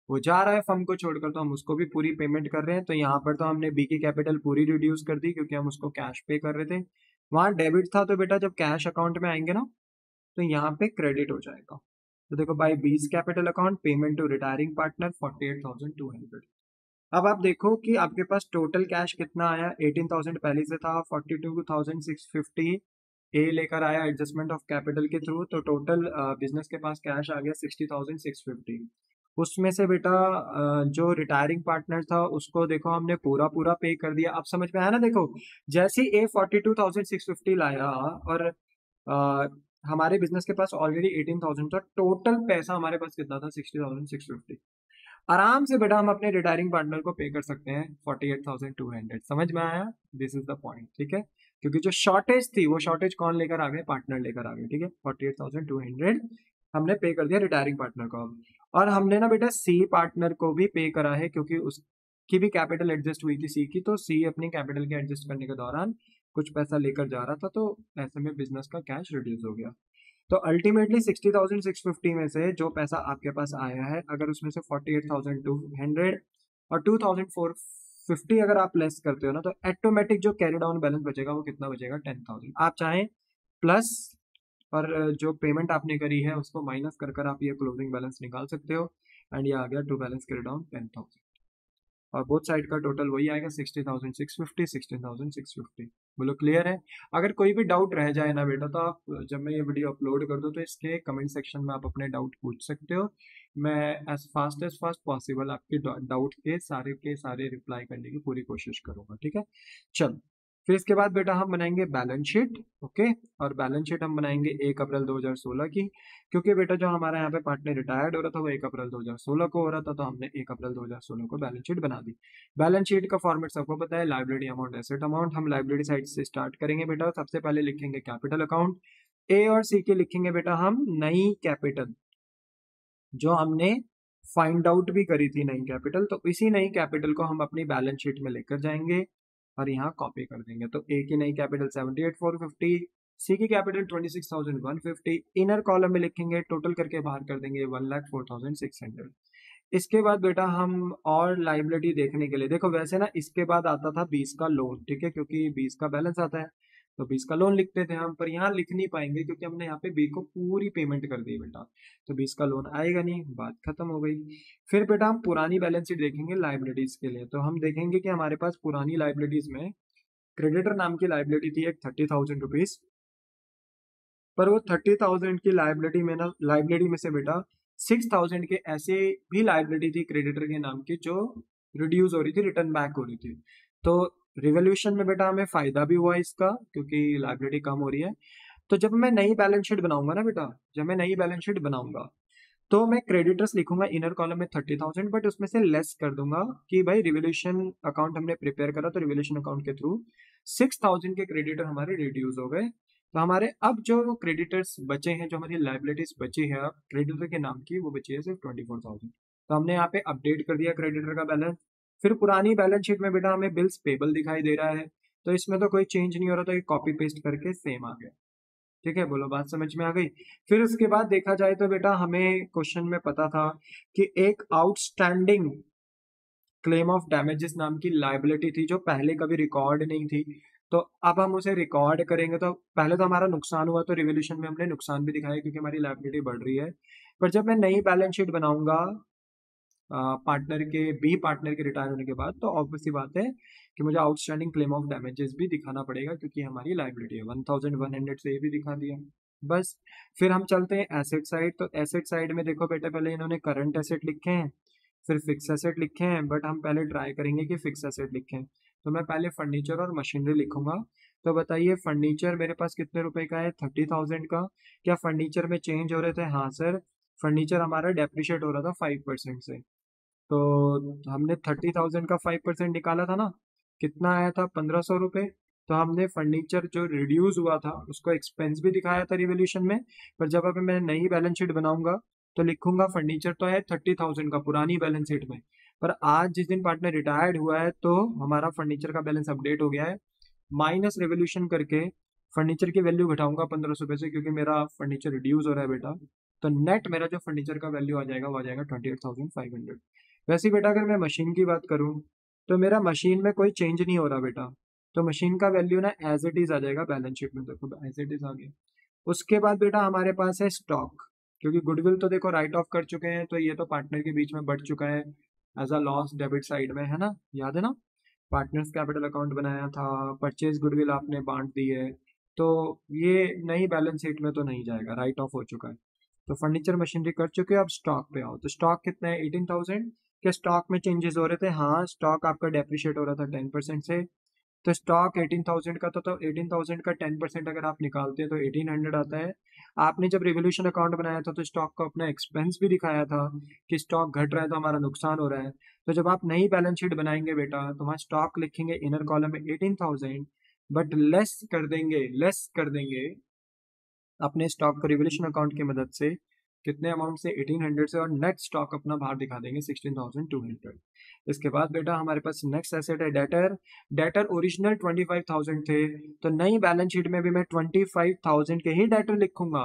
वो जा रहा है फर्म को छोड़कर, तो हम उसको भी पूरी पेमेंट कर रहे हैं। तो यहाँ पर तो हमने बी की कैपिटल पूरी रिड्यूस कर दी क्योंकि हम उसको कैश पे कर रहे थे। वहां डेबिट था, तो बेटा जब कैश अकाउंट में आएंगे ना तो यहाँ पे क्रेडिट हो जाएगा। तो देखो by B's capital account payment to retiring partner 48,200। अब आप देखो कि आपके पास टोटल कैश कितना आया, 18,000 पहले से था, 42,650 ए लेकर आया एडजस्टमेंट ऑफ कैपिटल के थ्रू, तो टोटल बिजनेस के पास कैश आ गया 60,650। उसमें से बेटा जो रिटायरिंग पार्टनर था उसको देखो हमने पूरा पूरा पे कर दिया। अब समझ में आया ना? देखो जैसे ए 42,650 लाया और हमारे बिजनेस के पास ऑलरेडी 18,000 था, टोटल पैसा हमारे पास कितना था? 60,650। आराम से बेटा हम अपने रिटायरिंग पार्टनर को पे कर सकते हैं 48,200। समझ में आया? दिस इज द पॉइंट, ठीक है। क्योंकि जो शॉर्टेज थी वो शॉर्टेज कौन लेकर आ गए? पार्टनर लेकर आ गए, ठीक है। 48,200 हमने पे कर दिया रिटायरिंग पार्टनर को। और हमने ना बेटा सी पार्टनर को भी पे करा है क्योंकि उसकी भी कैपिटल एडजस्ट हुई थी सी की, तो सी अपनी कैपिटल के एडजस्ट करने के दौरान कुछ पैसा लेकर जा रहा था, तो ऐसे में बिजनेस का कैश रिड्यूस हो गया। तो अल्टीमेटली 60,650 में से जो पैसा आपके पास आया है, अगर उसमें से 48,200 और 2,450 अगर आप लेस करते हो ना, तो ऑटोमेटिक जो कैरी डाउन बैलेंस बचेगा वो कितना बचेगा, 10,000। आप चाहें प्लस और जो पेमेंट आपने करी है उसको माइनस कर कर आप ये क्लोजिंग बैलेंस निकाल सकते हो। एंड ये आ गया टू बैलेंस कैरी डाउन 10,000, और बोथ साइड का टोटल वही आएगा 60,650, 16,650। बोलो क्लियर है? अगर कोई भी डाउट रह जाए ना बेटा, तो आप जब मैं ये वीडियो अपलोड कर दूँ तो इसके कमेंट सेक्शन में आप अपने डाउट पूछ सकते हो। मैं एज फास्ट पॉसिबल आपके डाउट के सारे रिप्लाई करने की पूरी कोशिश करूंगा, ठीक है? चलो, फिर इसके बाद बेटा हम बनाएंगे बैलेंस शीट। ओके, और बैलेंस शीट हम बनाएंगे 1 अप्रैल 2016 की, क्योंकि बेटा जो हमारा यहाँ पे पार्टनर रिटायर्ड हो रहा था वो 1 अप्रैल 2016 को हो रहा था, तो हमने 1 अप्रैल 2016 को बैलेंस शीट बना दी। बैलेंस शीट का फॉर्मेट सबको पता है, लाइबिलिटी अमाउंट, एसेट अमाउंट। हम लाइबिलिटी साइड से स्टार्ट करेंगे बेटा। सबसे पहले लिखेंगे कैपिटल अकाउंट। ए और सी के लिखेंगे बेटा हम नई कैपिटल, जो हमने फाइंड आउट भी करी थी नई कैपिटल, तो इसी नई कैपिटल को हम अपनी बैलेंस शीट में लेकर जाएंगे और यहाँ कॉपी कर देंगे। तो ए की नई कैपिटल 78,450, सी की कैपिटल 26,150, इनर कॉलम में लिखेंगे, टोटल करके बाहर कर देंगे 1,04,600। इसके बाद बेटा हम और लाइबिलिटी देखने के लिए, देखो वैसे ना इसके बाद आता था 20 का लोन, ठीक है, क्योंकि 20 का बैलेंस आता है तो 20 का लोन लिखते थे हम, पर यहाँ लिख नहीं पाएंगे क्योंकि हमने यहाँ पे बी को पूरी पेमेंट कर दी बेटा, तो 20 का लोन आएगा नहीं, बात खत्म हो गई। फिर बेटा हम पुरानी बैलेंस शीट देखेंगे लाइबिलिटीज के लिए, तो हम देखेंगे कि हमारे पास पुरानी लाइबिलिटीज में क्रेडिटर नाम की लाइबिलिटी थी एक 30,000 रुपीज, पर वो 30,000 की लाइबिलिटी में से बेटा 6,000 के ऐसे भी लाइबिलिटी थी क्रेडिटर के नाम की जो रिड्यूस हो रही थी, रिटर्न बैक हो रही थी। तो रिवोल्यूशन में बेटा हमें फायदा भी हुआ इसका, क्योंकि लाइबिलिटी कम हो रही है। तो जब मैं नई बैलेंस शीट बनाऊंगा ना बेटा, जब मैं नई बैलेंस शीट बनाऊंगा तो मैं क्रेडिटर्स लिखूंगा इनर कॉलम में 30,000, बट उसमें से लेस कर दूंगा कि भाई रिवोल्यूशन अकाउंट हमने प्रिपेयर करा, तो रिवोल्यूशन अकाउंट के थ्रू 6,000 के क्रेडिटर हमारे रिड्यूस हो गए। तो हमारे अब जो क्रेडिटर्स बचे हैं, जो हमारी लाइबिलिटीज बची है अब क्रेडिटर के नाम की, वो बची है सिर्फ 24,000। तो हमने यहाँ पे अपडेट कर दिया क्रेडिटर का बैलेंस। फिर पुरानी बैलेंस शीट में बेटा हमें बिल्स पेबल दिखाई दे रहा है, तो इसमें तो कोई चेंज नहीं हो रहा, तो ये कॉपी पेस्ट करके सेम आ गया। ठीक है, बोलो बात समझ में आ गई? फिर उसके बाद देखा जाए तो बेटा हमें क्वेश्चन में पता था कि एक आउटस्टैंडिंग क्लेम ऑफ डैमेजेस नाम की लाइबिलिटी थी जो पहले कभी रिकॉर्ड नहीं थी, तो अब हम उसे रिकॉर्ड करेंगे। तो पहले तो हमारा नुकसान हुआ, तो रिवोल्यूशन में हमने नुकसान भी दिखाया क्योंकि हमारी लाइबिलिटी बढ़ रही है। पर जब मैं नई बैलेंस शीट बनाऊंगा बी पार्टनर के रिटायर होने के बाद, तो ऑब्वियस सी बात है कि मुझे आउटस्टैंडिंग क्लेम ऑफ डैमेजेस भी दिखाना पड़ेगा, क्योंकि हमारी लाइबिलिटी है 1,100 से ये भी दिखा दिया बस। फिर हम चलते हैं एसेट साइड। तो एसेट साइड में देखो बेटा, पहले इन्होंने करंट एसेट लिखे हैं, फिर फिक्स एसेट लिखे हैं, बट हम पहले ट्राई करेंगे कि फिक्स एसेट लिखें। तो मैं पहले फर्नीचर और मशीनरी लिखूंगा। तो बताइए फर्नीचर मेरे पास कितने रुपए का है, 30,000 का। क्या फर्नीचर में चेंज हो रहे थे? हाँ सर, फर्नीचर हमारा डेप्रिशिएट हो रहा था 5% से। तो हमने 30,000 का 5% निकाला था ना, कितना आया था, 1,500 रुपये। तो हमने फर्नीचर जो रिड्यूस हुआ था उसको एक्सपेंस भी दिखाया था रिवोल्यूशन में, पर जब अब मैं नई बैलेंस शीट बनाऊंगा तो लिखूंगा फर्नीचर तो है 30,000 का पुरानी बैलेंस शीट में, पर आज जिस दिन पार्टनर रिटायर्ड हुआ है तो हमारा फर्नीचर का बैलेंस अपडेट हो गया है, माइनस रेवोल्यूशन करके फर्नीचर की वैल्यू घटाऊंगा 1,500 रुपये से, क्योंकि मेरा फर्नीचर रिड्यूस हो रहा है बेटा। तो नेट मेरा जो फर्नीचर का वैल्यू आ जाएगा वो आ जाएगा 28,500। वैसे ही बेटा अगर मैं मशीन की बात करूं तो मेरा मशीन में कोई चेंज नहीं हो रहा बेटा, तो मशीन का वैल्यू ना एज इट इज आ जाएगा बैलेंस शीट में, देखो एज इट इज आ गया। उसके बाद बेटा हमारे पास है स्टॉक, क्योंकि गुडविल तो देखो राइट ऑफ कर चुके हैं, तो ये तो पार्टनर के बीच में बढ़ चुका है as a loss debit side में, है ना, याद है ना, पार्टनर्स कैपिटल अकाउंट बनाया था, परचेज गुडविल आपने बांट दी है, तो ये नई बैलेंस शीट में तो नहीं जाएगा, राइट ऑफ हो चुका है। तो फर्नीचर मशीनरी कर चुके हो, अब स्टॉक पे आओ। तो स्टॉक कितना है, 18,000। क्या स्टॉक में चेंजेस हो रहे थे? हाँ, स्टॉक आपका डेप्रिशिएट हो रहा था 10% से, तो स्टॉक 18,000 का था, तो 18,000 का 10% अगर आप निकालते हैं तो 1,800 आता है। आपने जब रिवोल्यूशन अकाउंट बनाया था तो स्टॉक का अपना एक्सपेंस भी दिखाया था कि स्टॉक घट रहा है तो हमारा नुकसान हो रहा है। तो जब आप नई बैलेंस शीट बनाएंगे बेटा तो वहाँ स्टॉक लिखेंगे इनर कॉलम में 18,000, बट लेस कर देंगे अपने स्टॉक को रिवोल्यूशन अकाउंट की मदद से कितने अमाउंट से, 1800 से, और नेट स्टॉक अपना बाहर दिखा देंगे 16,200। इसके बाद बेटा हमारे पास नेक्स्ट एसेट है डेटर। डेटर ओरिजिनल 25,000 थे, तो नई बैलेंस शीट में भी मैं 25,000 के ही डेटर लिखूंगा,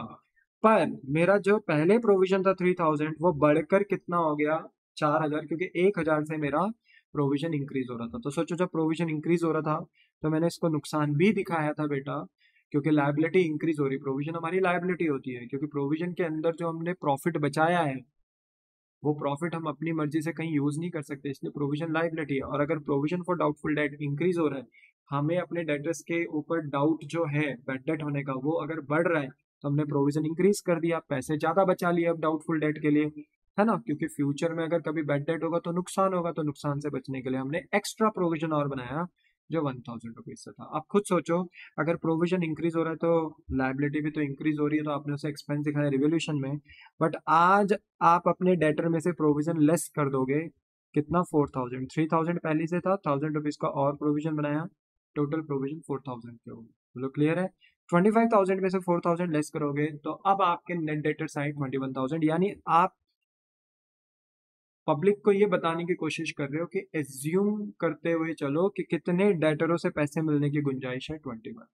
पर मेरा जो पहले प्रोविजन था 3,000 वो बढ़कर कितना हो गया 4,000, क्योंकि 1,000 से मेरा प्रोविजन इंक्रीज हो रहा था। तो सोचो जब प्रोविजन इंक्रीज हो रहा था तो मैंने इसको नुकसान भी दिखाया था बेटा, क्योंकि लायबिलिटी इंक्रीज हो रही, प्रोविजन हमारी लायबिलिटी होती है, क्योंकि प्रोविजन के अंदर जो हमने प्रॉफिट बचाया है वो प्रॉफिट हम अपनी मर्जी से कहीं यूज नहीं कर सकते, इसलिए प्रोविजन लायबिलिटी है। और अगर provision for doubtful debt increase हो रहा है, हमें अपने डेटर्स के ऊपर डाउट जो है बैड डेट होने का वो अगर बढ़ रहा है, तो हमने प्रोविजन इंक्रीज कर दिया, पैसे ज्यादा बचा लिए अब डाउटफुल डेट के लिए, है ना, क्योंकि फ्यूचर में अगर कभी बैड डेट होगा तो नुकसान होगा, तो नुकसान से बचने के लिए हमने एक्स्ट्रा प्रोविजन और बनाया जो 1,000 रुपीज से था। आप खुद सोचो, अगर प्रोविजन इंक्रीज हो रहा है तो लायबिलिटी भी तो इंक्रीज हो रही है, तो आपने उसे एक्सपेंस दिखाया रिवोल्यूशन में, बट आज आप अपने डेटर में से प्रोविजन लेस कर दोगे कितना, 4,000, 3,000 पहले से था, 1,000 रुपीज का और प्रोविजन बनाया, टोटल प्रोविजन 4,000 के होगी। बोलो क्लियर है? 25,000 में से 4,000 लेस करोगे तो अब आपके नेट डेटर साइड 21,000, यानी आप पब्लिक को ये बताने की कोशिश कर रहे हो कि एज्यूम करते हुए चलो कि कितने डेटरों से पैसे मिलने की गुंजाइश है, 21।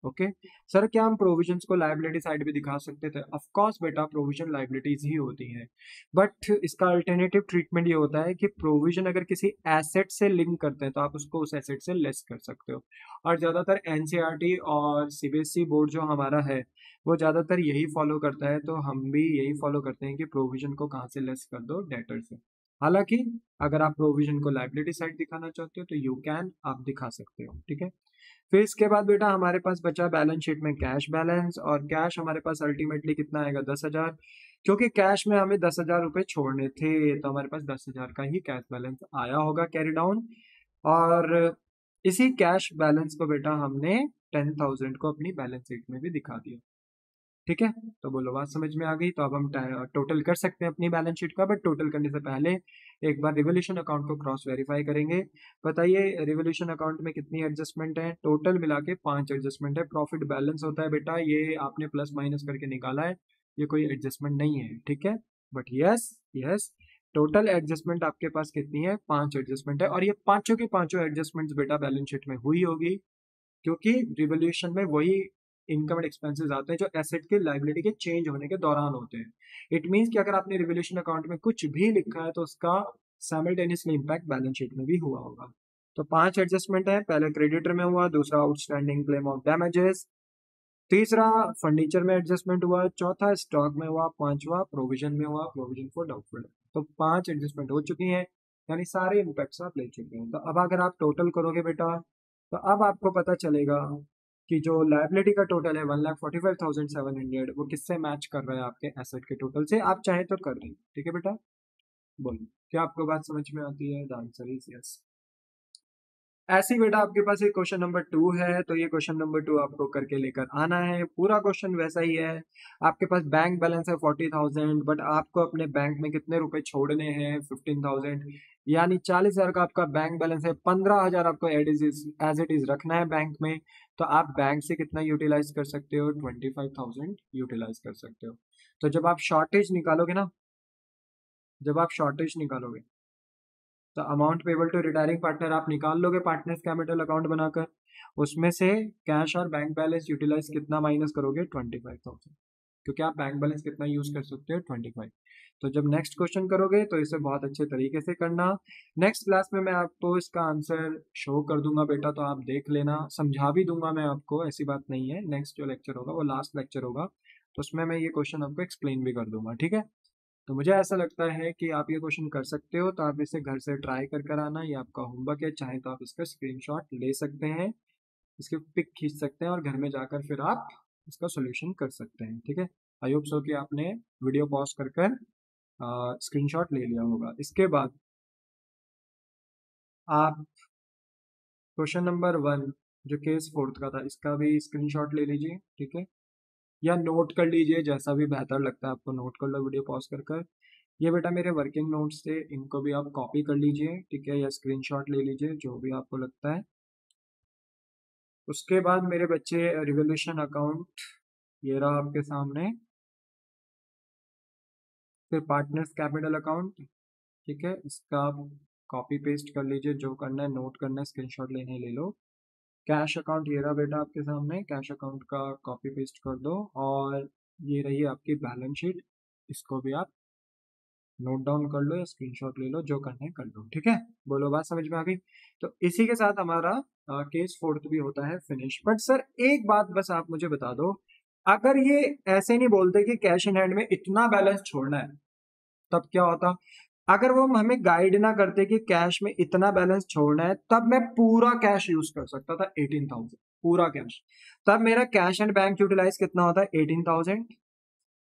ओके सर, क्या हम प्रोविजंस को लायबिलिटी साइड भी दिखा सकते थे? ऑफ कोर्स बेटा, प्रोविजन लायबिलिटीज ही होती हैं, बट इसका अल्टरनेटिव ट्रीटमेंट ये होता है कि प्रोविजन अगर किसी एसेट से लिंक करते हैं तो आप उसको उस एसेट से लेस कर सकते हो। और ज़्यादातर एनसीईआरटी और सीबीएसई बोर्ड जो हमारा है वो ज़्यादातर यही फॉलो करता है, तो हम भी यही फॉलो करते हैं कि प्रोविजन को कहाँ से लेस कर दो, डेटर से। हालांकि अगर आप प्रोविजन को लायबिलिटी साइड दिखाना चाहते हो तो यू कैन, आप दिखा सकते हो, ठीक है। फिर इसके बाद बेटा हमारे पास बचा बैलेंस शीट में कैश बैलेंस, और कैश हमारे पास अल्टीमेटली कितना आएगा, 10,000, क्योंकि कैश में हमें 10,000 रुपये छोड़ने थे, तो हमारे पास 10,000 का ही कैश बैलेंस आया होगा कैरी डाउन। और इसी कैश बैलेंस को बेटा हमने 10,000 को अपनी बैलेंस शीट में भी दिखा दिया, ठीक है। तो बोलो बात समझ में आ गई? तो अब हम टोटल कर सकते हैं अपनी बैलेंस शीट का, बट टोटल करने से पहले एक बार रिवोल्यूशन अकाउंट को क्रॉस वेरीफाई करेंगे। बताइए रिवोल्यूशन अकाउंट में कितनी एडजस्टमेंट है? टोटल मिला के 5 एडजस्टमेंट है। प्रॉफिट बैलेंस होता है बेटा, ये आपने प्लस माइनस करके निकाला है, ये कोई एडजस्टमेंट नहीं है, ठीक है। But yes yes, total adjustment आपके पास कितनी है? 5 एडजस्टमेंट है, और ये पांचों की पांचों एडजस्टमेंट बेटा बैलेंस शीट में हुई होगी, क्योंकि रिवोल्यूशन में वही इनकम एंड एक्सपेंसेस आते हैं जो एसेट के लायबिलिटी के चेंज होने के दौरान होते हैं। इट मींस कि अगर आपने रिवोल्यूशन अकाउंट में कुछ भी लिखा है तो उसका साइमल्टेनियसली इम्पैक्ट बैलेंस शीट में भी हुआ होगा। तो 5 एडजस्टमेंट है, पहले क्रेडिटर में हुआ, दूसरा आउटस्टैंडिंग क्लेम ऑफ डैमेजेस, तीसरा फर्नीचर में एडजस्टमेंट हुआ, चौथा स्टॉक में हुआ, पांचवा प्रोविजन में हुआ, प्रोविजन फॉर डाउटफुल। तो 5 एडजस्टमेंट हो चुकी हैं, यानी सारे इम्पैक्ट्स आप ले चुके हैं। तो अब अगर आप टोटल करोगे बेटा तो अब आपको पता चलेगा कि जो लायबिलिटी का टोटल है 1,45,700, वो किससे मैच कर रहा है, आपके एसेट के टोटल से। आप चाहें तो कर दें, ठीक है बेटा। बोलो, क्या आपको बात समझ में आती है? The answer is yes. ऐसे ही बेटा आपके पास एक क्वेश्चन नंबर 2 है, तो ये क्वेश्चन नंबर 2 आपको करके लेकर आना है। पूरा क्वेश्चन वैसा ही है। आपके पास बैंक बैलेंस है 40,000, बट आपको अपने बैंक में कितने रुपए छोड़ने हैं? 15,000, यानी 40,000 का आपका बैंक बैलेंस है, 15,000 आपको एज इट इज रखना है बैंक में। तो आप बैंक से कितना यूटिलाइज कर सकते हो? 25,000 यूटिलाइज कर सकते हो। तो जब आप शॉर्टेज निकालोगे ना, जब आप शॉर्टेज निकालोगे तो amount payable to retiring partner आप निकाल लोगे पार्टनर्स कैपिटल अकाउंट बनाकर, उसमें से कैश और बैंक बैलेंस यूटिलाइज कितना माइनस करोगे? 25,000, क्योंकि आप बैंक बैलेंस कितना यूज कर सकते हो? 25। तो जब नेक्स्ट क्वेश्चन करोगे तो इसे बहुत अच्छे तरीके से करना। नेक्स्ट क्लास में मैं आपको इसका आंसर शो कर दूंगा बेटा, तो आप देख लेना, समझा भी दूंगा मैं आपको, ऐसी बात नहीं है। नेक्स्ट जो लेक्चर होगा वो लास्ट लेक्चर होगा, तो उसमें मैं ये क्वेश्चन आपको एक्सप्लेन भी कर दूंगा, ठीक है। तो मुझे ऐसा लगता है कि आप ये क्वेश्चन कर सकते हो, तो आप इसे घर से ट्राई कर आना, ये आपका होमवर्क है। चाहे तो आप इसका स्क्रीनशॉट ले सकते हैं, इसके पिक खींच सकते हैं, और घर में जाकर फिर आप इसका सोल्यूशन कर सकते हैं, ठीक है। आई होप सो कि आपने वीडियो पॉज कर स्क्रीनशॉट ले लिया होगा। इसके बाद आप क्वेश्चन नंबर 1 जो केस फोर्थ का था, इसका भी स्क्रीनशॉट ले लीजिए, ठीक है, या नोट कर लीजिए, जैसा भी बेहतर लगता है आपको, नोट कर लो वीडियो पॉज कर। ये बेटा मेरे वर्किंग नोट्स थे, इनको भी आप कॉपी कर लीजिए, ठीक है, या स्क्रीनशॉट ले लीजिए, जो भी आपको लगता है। उसके बाद मेरे बच्चे रिवोल्यूशन अकाउंट ये रहा आपके सामने, फिर पार्टनर्स कैपिटल अकाउंट, ठीक है, इसका कॉपी पेस्ट कर लीजिए, जो करना है नोट करना है, स्क्रीनशॉट लेने ले लो। कैश अकाउंट ये रहा बेटा आपके सामने, कैश अकाउंट का कॉपी पेस्ट कर दो, और ये रही आपकी बैलेंस शीट, इसको भी आप नोट डाउन कर लो या स्क्रीनशॉट ले लो, जो करना है कर लो, ठीक है। बोलो बात समझ में आ गई। तो इसी के साथ हमारा केस फोर्थ भी होता है फिनिश। बट सर एक बात बस आप मुझे बता दो, अगर ये ऐसे नहीं बोलते कि कैश इन हैंड में इतना बैलेंस छोड़ना है, तब क्या होता? अगर वो हमें गाइड ना करते कि कैश में इतना बैलेंस छोड़ना है, तब मैं पूरा कैश यूज कर सकता था, 18,000 पूरा कैश। तब मेरा कैश एंड बैंक यूटिलाइज कितना होता है, 18,000।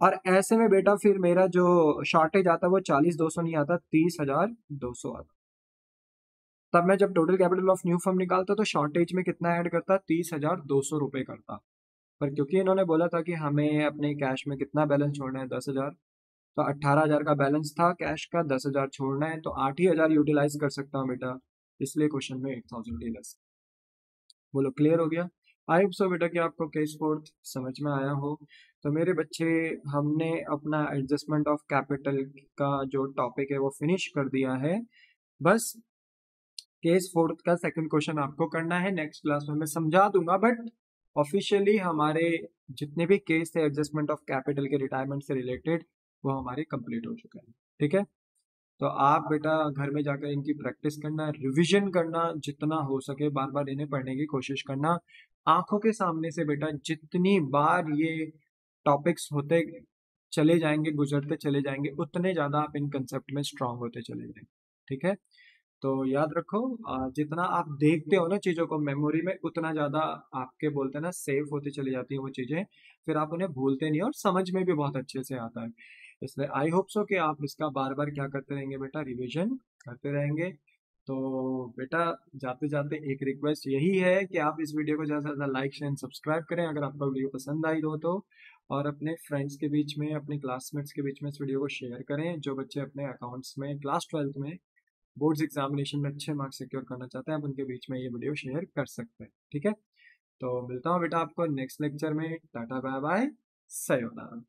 और ऐसे में बेटा फिर मेरा जो शॉर्टेज आता है वो 40,200 नहीं आता, 30,200 आता। तब मैं जब total capital of new firm निकालता तो शॉर्टेज में कितना ऐड करता, 30,200 रुपए करता। पर क्योंकि इन्होंने बोला था कि हमें अपने कैश में कितना बैलेंस छोड़ना है, 10,000, तो 18,000 का बैलेंस था कैश का, 10,000 छोड़ना है तो 8,000 यूटिलाइज कर सकता हूँ बेटा, इसलिए क्वेश्चन में 8,000 ही लेस। बोलो क्लियर हो गया? आई होप सो बेटा कि आपको केस फोर्थ समझ में आया हो। तो मेरे बच्चे, हमने अपना एडजस्टमेंट ऑफ कैपिटल का जो टॉपिक है वो फिनिश कर दिया है। बस केस फोर्थ का सेकंड क्वेश्चन आपको करना है, नेक्स्ट क्लास में मैं समझा दूंगा। बट ऑफिशियली हमारे जितने भी केस थे एडजस्टमेंट ऑफ कैपिटल के रिटायरमेंट से रिलेटेड, वो हमारे कंप्लीट हो चुके हैं, ठीक है। तो आप बेटा घर में जाकर इनकी प्रैक्टिस करना, रिवीजन करना, जितना हो सके बार बार इन्हें पढ़ने की कोशिश करना। आंखों के सामने से बेटा जितनी बार ये टॉपिक्स होते चले जाएंगे, गुजरते चले जाएंगे, उतने ज्यादा आप इन कंसेप्ट में स्ट्रांग होते चले जाएंगे, ठीक है। तो याद रखो, जितना आप देखते हो ना चीजों को मेमोरी में, उतना ज्यादा आपके बोलते हैं ना सेव होती चली जाती है वो चीजें, फिर आप उन्हें भूलते नहीं और समझ में भी बहुत अच्छे से आता है। इसलिए आई होप सो कि आप इसका बार बार क्या करते रहेंगे बेटा, रिवीजन करते रहेंगे। तो बेटा जाते जाते एक रिक्वेस्ट यही है कि आप इस वीडियो को ज़्यादा से ज़्यादा लाइक शेयर सब्सक्राइब करें अगर आपका वीडियो पसंद आई हो तो, और अपने फ्रेंड्स के बीच में, अपने क्लासमेट्स के बीच में इस वीडियो को शेयर करें। जो बच्चे अपने अकाउंट्स में क्लास 12th में बोर्ड्स एग्जामिनेशन में अच्छे मार्क्स सिक्योर करना चाहते हैं, आप उनके बीच में ये वीडियो शेयर कर सकते हैं, ठीक है। तो मिलता हूँ बेटा आपको नेक्स्ट लेक्चर में। Tata bye bye, sayonara.